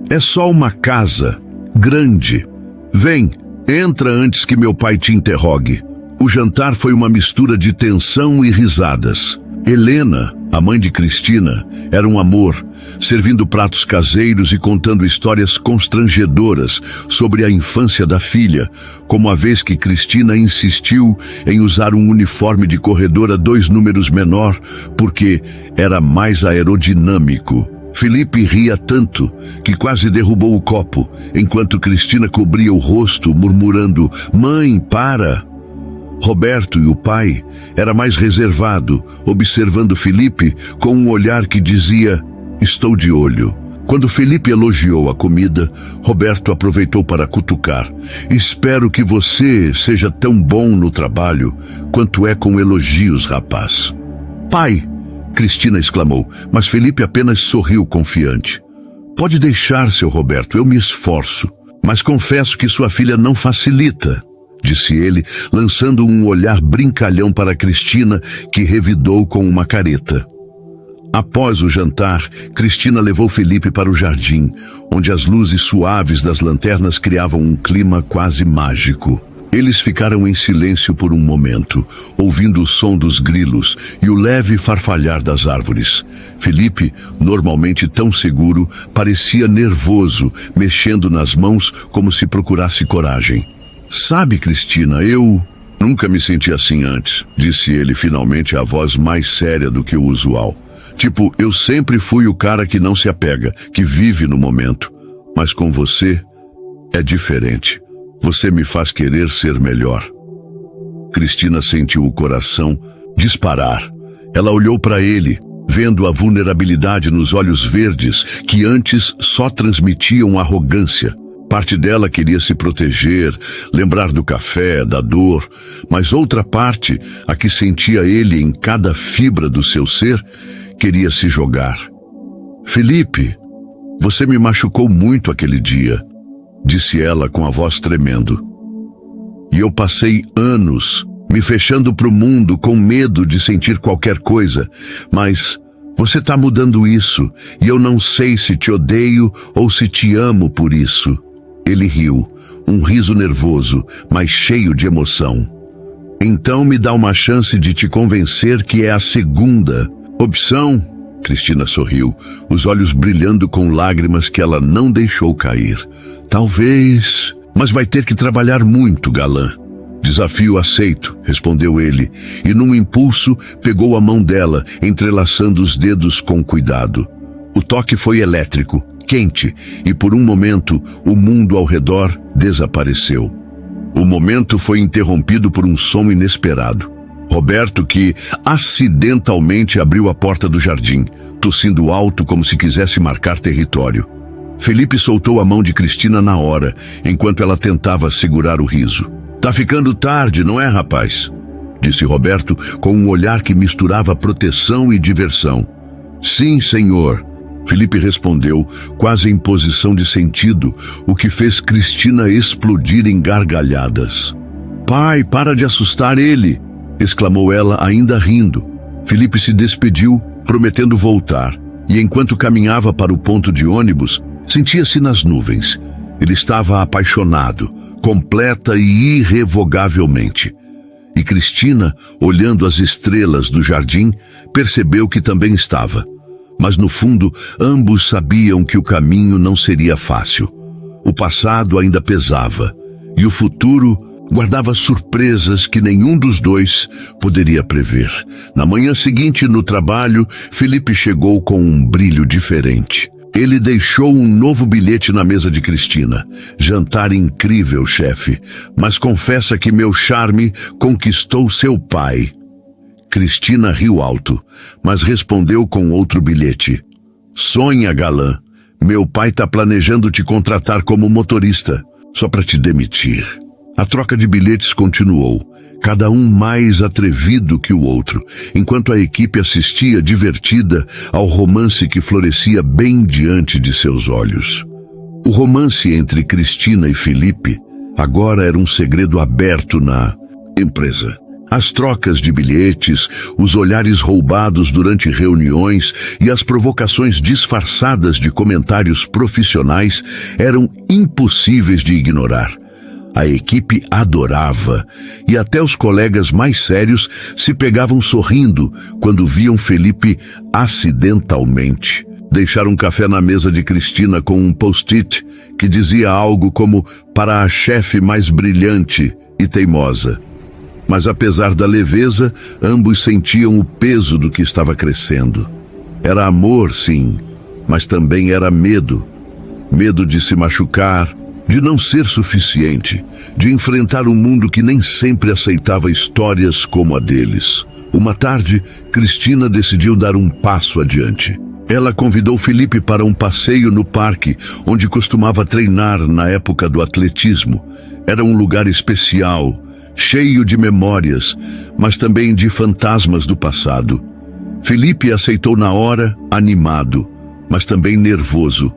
"É só uma casa, grande. Vem, entra antes que meu pai te interrogue". O jantar foi uma mistura de tensão e risadas. Helena, a mãe de Cristina, era um amor, servindo pratos caseiros e contando histórias constrangedoras sobre a infância da filha, como a vez que Cristina insistiu em usar um uniforme de corredora 2 números menor porque era mais aerodinâmico. Felipe ria tanto que quase derrubou o copo, enquanto Cristina cobria o rosto, murmurando: "Mãe, para!". Roberto, e o pai, era mais reservado, observando Felipe com um olhar que dizia: "Estou de olho". Quando Felipe elogiou a comida, Roberto aproveitou para cutucar: "Espero que você seja tão bom no trabalho quanto é com elogios, rapaz". "Pai!", Cristina exclamou, mas Felipe apenas sorriu confiante. "Pode deixar, seu Roberto, eu me esforço, mas confesso que sua filha não facilita", disse ele, lançando um olhar brincalhão para Cristina, que revidou com uma careta. Após o jantar, Cristina levou Felipe para o jardim, onde as luzes suaves das lanternas criavam um clima quase mágico. Eles ficaram em silêncio por um momento, ouvindo o som dos grilos e o leve farfalhar das árvores. Felipe, normalmente tão seguro, parecia nervoso, mexendo nas mãos como se procurasse coragem. "Sabe, Cristina, eu nunca me senti assim antes", disse ele finalmente, a voz mais séria do que o usual. "Tipo, eu sempre fui o cara que não se apega, que vive no momento. Mas com você é diferente. Você me faz querer ser melhor". Cristina sentiu o coração disparar. Ela olhou para ele, vendo a vulnerabilidade nos olhos verdes que antes só transmitiam arrogância. Parte dela queria se proteger, lembrar do café, da dor, mas outra parte, a que sentia ele em cada fibra do seu ser, queria se jogar. "Felipe, você me machucou muito aquele dia", disse ela com a voz tremendo. "E eu passei anos me fechando para o mundo com medo de sentir qualquer coisa, mas você está mudando isso, e eu não sei se te odeio ou se te amo por isso". Ele riu, um riso nervoso, mas cheio de emoção. "Então me dá uma chance de te convencer que é a segunda opção", Cristina sorriu, os olhos brilhando com lágrimas que ela não deixou cair. "Talvez, mas vai ter que trabalhar muito, galã". "Desafio aceito", respondeu ele, e num impulso pegou a mão dela, entrelaçando os dedos com cuidado. O toque foi elétrico, quente, e por um momento o mundo ao redor desapareceu. O momento foi interrompido por um som inesperado. Roberto, que acidentalmente abriu a porta do jardim, tossindo alto como se quisesse marcar território. Felipe soltou a mão de Cristina na hora, enquanto ela tentava segurar o riso. "Tá ficando tarde, não é, rapaz?" disse Roberto com um olhar que misturava proteção e diversão. "Sim, senhor." Felipe respondeu, quase em posição de sentido, o que fez Cristina explodir em gargalhadas. "Pai, para de assustar ele!" exclamou ela, ainda rindo. Felipe se despediu, prometendo voltar, e enquanto caminhava para o ponto de ônibus, sentia-se nas nuvens. Ele estava apaixonado, completa e irrevogavelmente. E Cristina, olhando as estrelas do jardim, percebeu que também estava. Mas no fundo, ambos sabiam que o caminho não seria fácil. O passado ainda pesava, e o futuro guardava surpresas que nenhum dos dois poderia prever. Na manhã seguinte, no trabalho, Felipe chegou com um brilho diferente. Ele deixou um novo bilhete na mesa de Cristina. "Jantar incrível, chefe, mas confessa que meu charme conquistou seu pai." Cristina riu alto, mas respondeu com outro bilhete. "Sonha, galã. Meu pai tá planejando te contratar como motorista, só para te demitir." A troca de bilhetes continuou, cada um mais atrevido que o outro, enquanto a equipe assistia divertida ao romance que florescia bem diante de seus olhos. O romance entre Cristina e Felipe agora era um segredo aberto na empresa. As trocas de bilhetes, os olhares roubados durante reuniões e as provocações disfarçadas de comentários profissionais eram impossíveis de ignorar. A equipe adorava, e até os colegas mais sérios se pegavam sorrindo quando viam Felipe acidentalmente deixar um café na mesa de Cristina com um post-it que dizia algo como "para a chefe mais brilhante e teimosa." Mas apesar da leveza, ambos sentiam o peso do que estava crescendo. Era amor, sim, mas também era medo. Medo de se machucar, de não ser suficiente, de enfrentar um mundo que nem sempre aceitava histórias como a deles. Uma tarde, Cristina decidiu dar um passo adiante. Ela convidou Felipe para um passeio no parque, onde costumava treinar na época do atletismo. Era um lugar especial, cheio de memórias, mas também de fantasmas do passado. Felipe aceitou na hora, animado, mas também nervoso.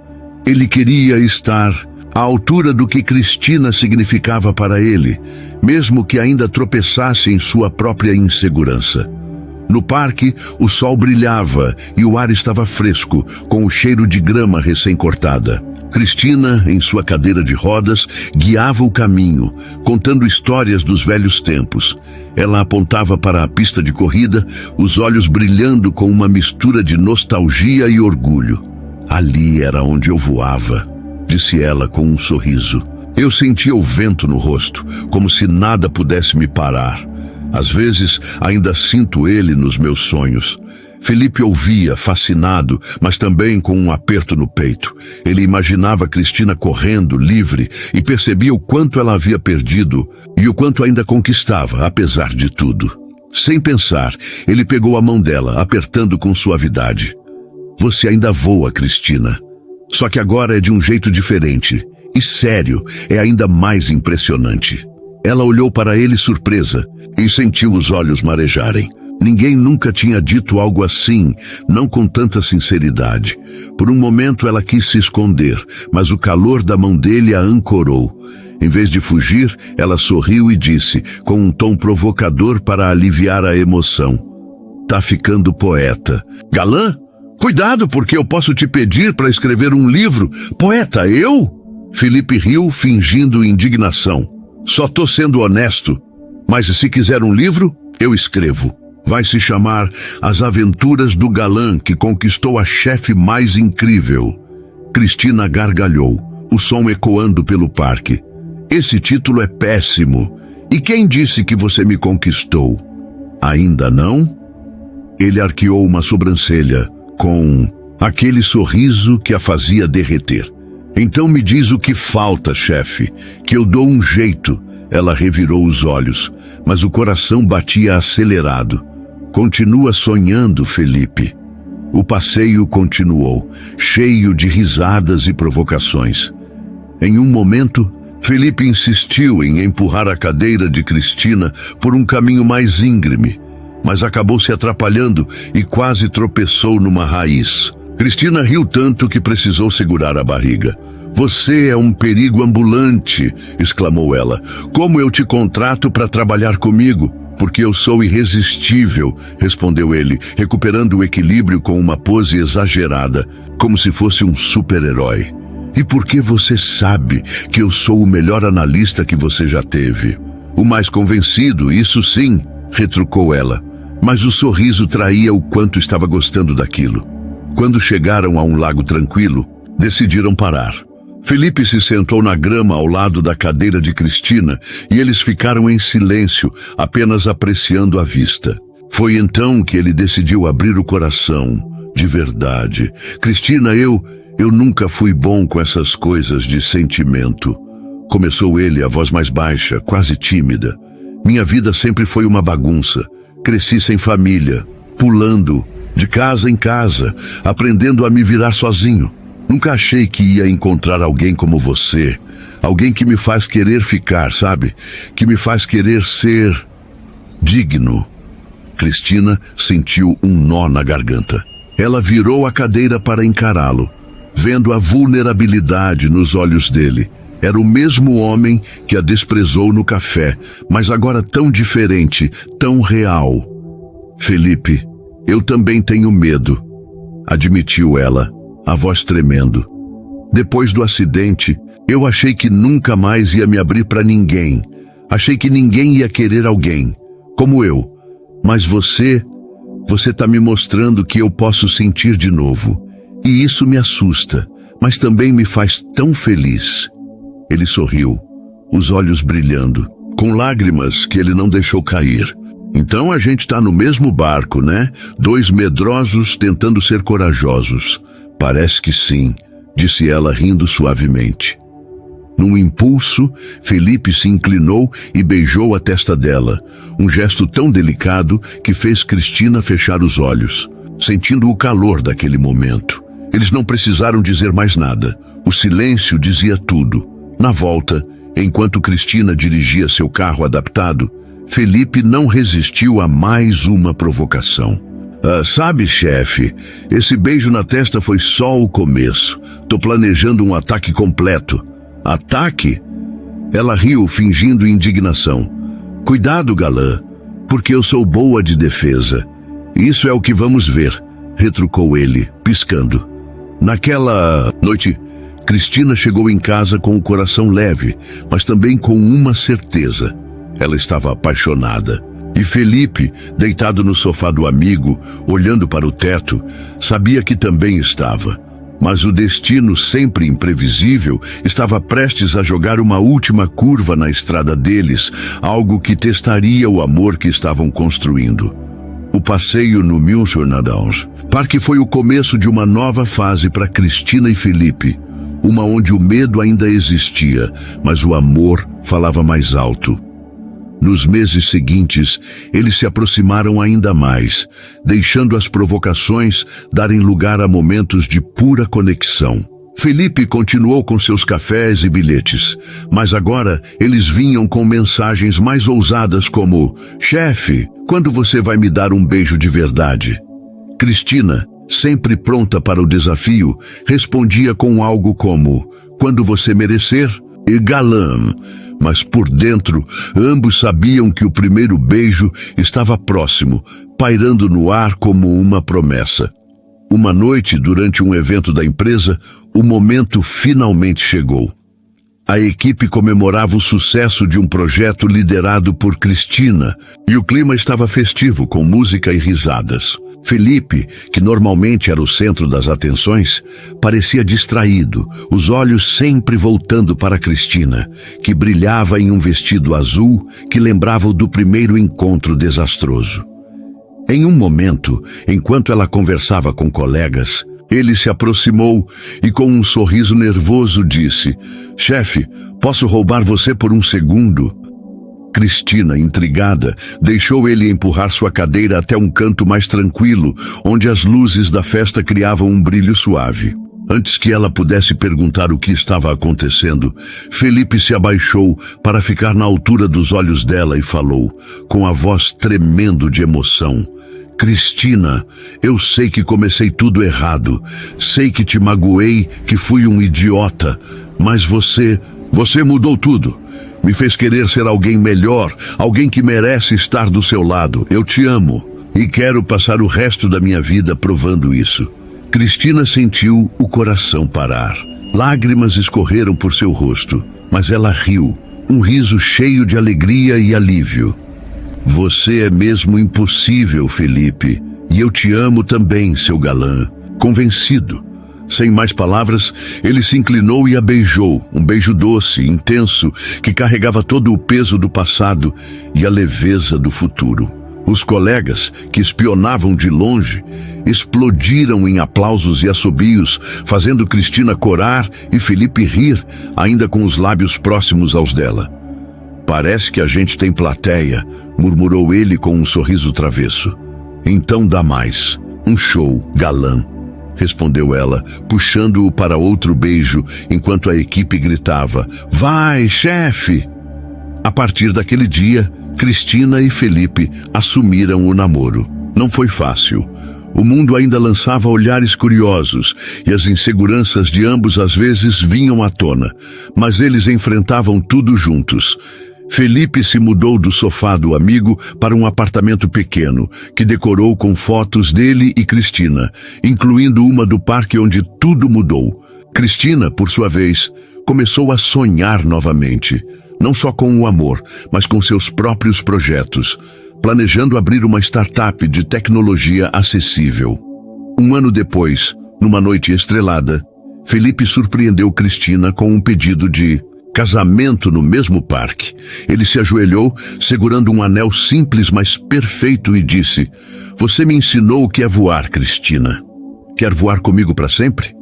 Ele queria estar à altura do que Cristina significava para ele, mesmo que ainda tropeçasse em sua própria insegurança. No parque, o sol brilhava e o ar estava fresco, com o cheiro de grama recém-cortada. Cristina, em sua cadeira de rodas, guiava o caminho, contando histórias dos velhos tempos. Ela apontava para a pista de corrida, os olhos brilhando com uma mistura de nostalgia e orgulho. "Ali era onde eu voava", disse ela com um sorriso. "Eu sentia o vento no rosto, como se nada pudesse me parar. Às vezes, ainda sinto ele nos meus sonhos." Felipe ouvia, fascinado, mas também com um aperto no peito. Ele imaginava Cristina correndo, livre, e percebia o quanto ela havia perdido e o quanto ainda conquistava, apesar de tudo. Sem pensar, ele pegou a mão dela, apertando com suavidade. "Você ainda voa, Cristina. Só que agora é de um jeito diferente. E sério, é ainda mais impressionante." Ela olhou para ele surpresa e sentiu os olhos marejarem. Ninguém nunca tinha dito algo assim, não com tanta sinceridade. Por um momento ela quis se esconder, mas o calor da mão dele a ancorou. Em vez de fugir, ela sorriu e disse, com um tom provocador para aliviar a emoção: "Tá ficando poeta." "Galã? Cuidado, porque eu posso te pedir para escrever um livro." "Poeta, eu?" Felipe riu, fingindo indignação. "Só tô sendo honesto. Mas se quiser um livro, eu escrevo. Vai se chamar As Aventuras do Galã que Conquistou a Chefe Mais Incrível." Cristina gargalhou, o som ecoando pelo parque. "Esse título é péssimo. E quem disse que você me conquistou?" "Ainda não?" Ele arqueou uma sobrancelha, com aquele sorriso que a fazia derreter. "Então me diz o que falta, chefe, que eu dou um jeito." Ela revirou os olhos, mas o coração batia acelerado. "Continua sonhando, Felipe." O passeio continuou, cheio de risadas e provocações. Em um momento, Felipe insistiu em empurrar a cadeira de Cristina por um caminho mais íngreme, mas acabou se atrapalhando e quase tropeçou numa raiz. Cristina riu tanto que precisou segurar a barriga. "Você é um perigo ambulante", exclamou ela. "Como eu te contrato para trabalhar comigo?" "Porque eu sou irresistível", respondeu ele, recuperando o equilíbrio com uma pose exagerada, como se fosse um super-herói. "E porque você sabe que eu sou o melhor analista que você já teve." "O mais convencido, isso sim", retrucou ela, mas o sorriso traía o quanto estava gostando daquilo. Quando chegaram a um lago tranquilo, decidiram parar. Felipe se sentou na grama ao lado da cadeira de Cristina e eles ficaram em silêncio, apenas apreciando a vista. Foi então que ele decidiu abrir o coração, de verdade. "Cristina, eu nunca fui bom com essas coisas de sentimento", começou ele, a voz mais baixa, quase tímida. "Minha vida sempre foi uma bagunça. Cresci sem família, pulando de casa em casa, aprendendo a me virar sozinho. Nunca achei que ia encontrar alguém como você, alguém que me faz querer ficar, sabe? Que me faz querer ser digno." Cristina sentiu um nó na garganta. Ela virou a cadeira para encará-lo, vendo a vulnerabilidade nos olhos dele. Era o mesmo homem que a desprezou no café, mas agora tão diferente, tão real. "Felipe, eu também tenho medo", admitiu ela, a voz tremendo. "Depois do acidente, eu achei que nunca mais ia me abrir para ninguém. Achei que ninguém ia querer alguém, como eu. Mas você tá me mostrando que eu posso sentir de novo. E isso me assusta, mas também me faz tão feliz." Ele sorriu, os olhos brilhando, com lágrimas que ele não deixou cair. "Então a gente tá no mesmo barco, né? Dois medrosos tentando ser corajosos." "Parece que sim", disse ela rindo suavemente. Num impulso, Felipe se inclinou e beijou a testa dela, um gesto tão delicado que fez Cristina fechar os olhos, sentindo o calor daquele momento. Eles não precisaram dizer mais nada. O silêncio dizia tudo. Na volta, enquanto Cristina dirigia seu carro adaptado, Felipe não resistiu a mais uma provocação. Sabe, chefe, esse beijo na testa foi só o começo. Tô planejando um ataque completo." "Ataque?" Ela riu, fingindo indignação. "Cuidado, galã, porque eu sou boa de defesa." "Isso é o que vamos ver", retrucou ele, piscando. Naquela noite, Cristina chegou em casa com o coração leve, mas também com uma certeza. Ela estava apaixonada. E Felipe, deitado no sofá do amigo, olhando para o teto, sabia que também estava. Mas o destino, sempre imprevisível, estava prestes a jogar uma última curva na estrada deles, algo que testaria o amor que estavam construindo. O passeio no Milchernadons Parque foi o começo de uma nova fase para Cristina e Felipe, uma onde o medo ainda existia, mas o amor falava mais alto. Nos meses seguintes, eles se aproximaram ainda mais, deixando as provocações darem lugar a momentos de pura conexão. Felipe continuou com seus cafés e bilhetes, mas agora eles vinham com mensagens mais ousadas como: "Chefe, quando você vai me dar um beijo de verdade?" Cristina, sempre pronta para o desafio, respondia com algo como: "Quando você merecer", e galã. Mas por dentro, ambos sabiam que o primeiro beijo estava próximo, pairando no ar como uma promessa. Uma noite, durante um evento da empresa, o momento finalmente chegou. A equipe comemorava o sucesso de um projeto liderado por Cristina, e o clima estava festivo, com música e risadas. Felipe, que normalmente era o centro das atenções, parecia distraído, os olhos sempre voltando para Cristina, que brilhava em um vestido azul que lembrava o do primeiro encontro desastroso. Em um momento, enquanto ela conversava com colegas, ele se aproximou e com um sorriso nervoso disse: "Chefe, posso roubar você por um segundo?" Cristina, intrigada, deixou ele empurrar sua cadeira até um canto mais tranquilo, onde as luzes da festa criavam um brilho suave. Antes que ela pudesse perguntar o que estava acontecendo, Felipe se abaixou para ficar na altura dos olhos dela e falou, com a voz tremendo de emoção: Cristina, eu sei que comecei tudo errado. Sei que te magoei, que fui um idiota. Mas você mudou tudo. Me fez querer ser alguém melhor, alguém que merece estar do seu lado. Eu te amo e quero passar o resto da minha vida provando isso. Cristina sentiu o coração parar. Lágrimas escorreram por seu rosto, mas ela riu, um riso cheio de alegria e alívio. Você é mesmo impossível, Felipe, e eu te amo também, seu galã. Convencido. Sem mais palavras, ele se inclinou e a beijou, um beijo doce, intenso, que carregava todo o peso do passado e a leveza do futuro. Os colegas, que espionavam de longe, explodiram em aplausos e assobios, fazendo Cristina corar e Felipe rir, ainda com os lábios próximos aos dela. Parece que a gente tem plateia, murmurou ele com um sorriso travesso. Então dá mais. Um show, galã, respondeu ela, puxando-o para outro beijo, enquanto a equipe gritava: Vai, chefe! A partir daquele dia, Cristina e Felipe assumiram o namoro. Não foi fácil. O mundo ainda lançava olhares curiosos e as inseguranças de ambos às vezes vinham à tona, mas eles enfrentavam tudo juntos. Felipe se mudou do sofá do amigo para um apartamento pequeno, que decorou com fotos dele e Cristina, incluindo uma do parque onde tudo mudou. Cristina, por sua vez, começou a sonhar novamente, não só com o amor, mas com seus próprios projetos, planejando abrir uma startup de tecnologia acessível. Um ano depois, numa noite estrelada, Felipe surpreendeu Cristina com um pedido de casamento no mesmo parque. Ele se ajoelhou, segurando um anel simples, mas perfeito, e disse: Você me ensinou o que é voar, Cristina. Quer voar comigo para sempre?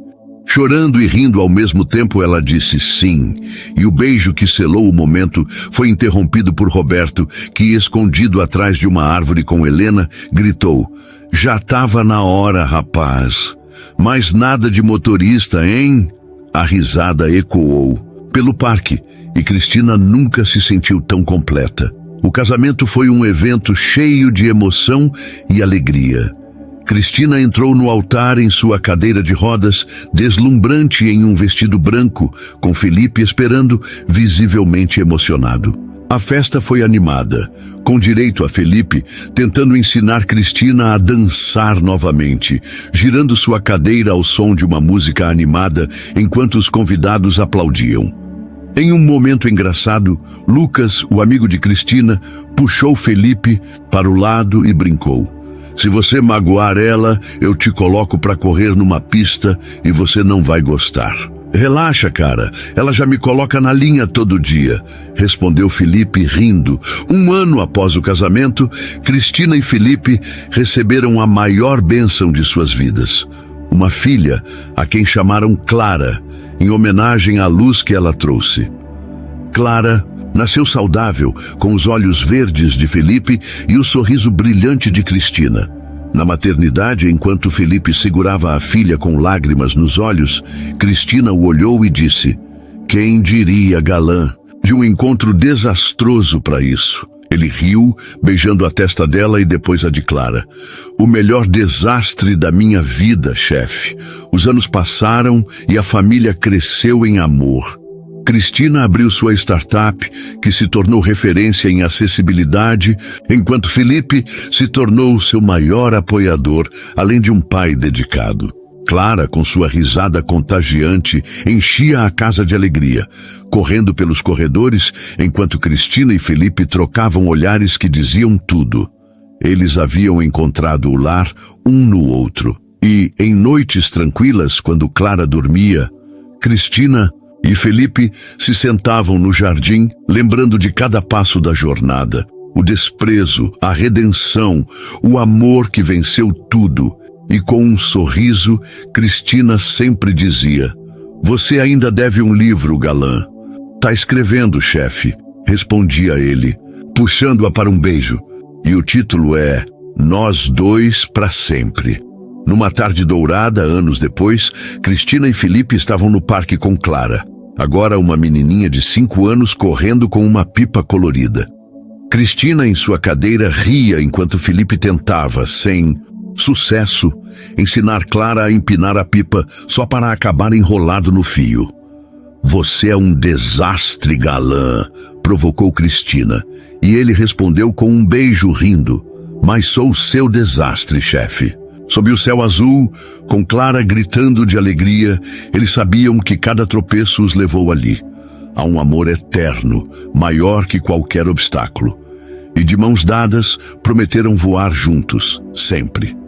Chorando e rindo ao mesmo tempo, ela disse sim, e o beijo que selou o momento foi interrompido por Roberto, que, escondido atrás de uma árvore com Helena, gritou: Já estava na hora, rapaz. Mais nada de motorista, hein? A risada ecoou pelo parque, e Cristina nunca se sentiu tão completa. O casamento foi um evento cheio de emoção e alegria. Cristina entrou no altar em sua cadeira de rodas, deslumbrante em um vestido branco, com Felipe esperando, visivelmente emocionado. A festa foi animada, com direito a Felipe tentando ensinar Cristina a dançar novamente, girando sua cadeira ao som de uma música animada enquanto os convidados aplaudiam. Em um momento engraçado, Lucas, o amigo de Cristina, puxou Felipe para o lado e brincou: Se você magoar ela, eu te coloco para correr numa pista e você não vai gostar. Relaxa, cara, ela já me coloca na linha todo dia, respondeu Felipe rindo. Um ano após o casamento, Cristina e Felipe receberam a maior bênção de suas vidas. Uma filha, a quem chamaram Clara, em homenagem à luz que ela trouxe. Clara nasceu saudável, com os olhos verdes de Felipe e o sorriso brilhante de Cristina. Na maternidade, enquanto Felipe segurava a filha com lágrimas nos olhos, Cristina o olhou e disse: Quem diria, galã, de um encontro desastroso para isso. Ele riu, beijando a testa dela e depois a de Clara. O melhor desastre da minha vida, chefe. Os anos passaram e a família cresceu em amor. Cristina abriu sua startup, que se tornou referência em acessibilidade, enquanto Felipe se tornou seu maior apoiador, além de um pai dedicado. Clara, com sua risada contagiante, enchia a casa de alegria, correndo pelos corredores, enquanto Cristina e Felipe trocavam olhares que diziam tudo. Eles haviam encontrado o lar um no outro. E, em noites tranquilas, quando Clara dormia, Cristina e Felipe se sentavam no jardim, lembrando de cada passo da jornada, o desprezo, a redenção, o amor que venceu tudo. E com um sorriso, Cristina sempre dizia: Você ainda deve um livro, galã. Tá escrevendo, chefe, respondia ele. puxando-a para um beijo. E o título é Nós Dois para Sempre. Numa tarde dourada, anos depois, Cristina e Felipe estavam no parque com Clara, agora uma menininha de 5 anos correndo com uma pipa colorida. Cristina, em sua cadeira, ria enquanto Felipe tentava, sem sucesso, ensinar Clara a empinar a pipa só para acabar enrolado no fio. Você é um desastre, galã, provocou Cristina, e ele respondeu com um beijo rindo. Mas sou o seu desastre, chefe. Sob o céu azul, com Clara gritando de alegria, eles sabiam que cada tropeço os levou ali, a um amor eterno, maior que qualquer obstáculo. E de mãos dadas, prometeram voar juntos, sempre.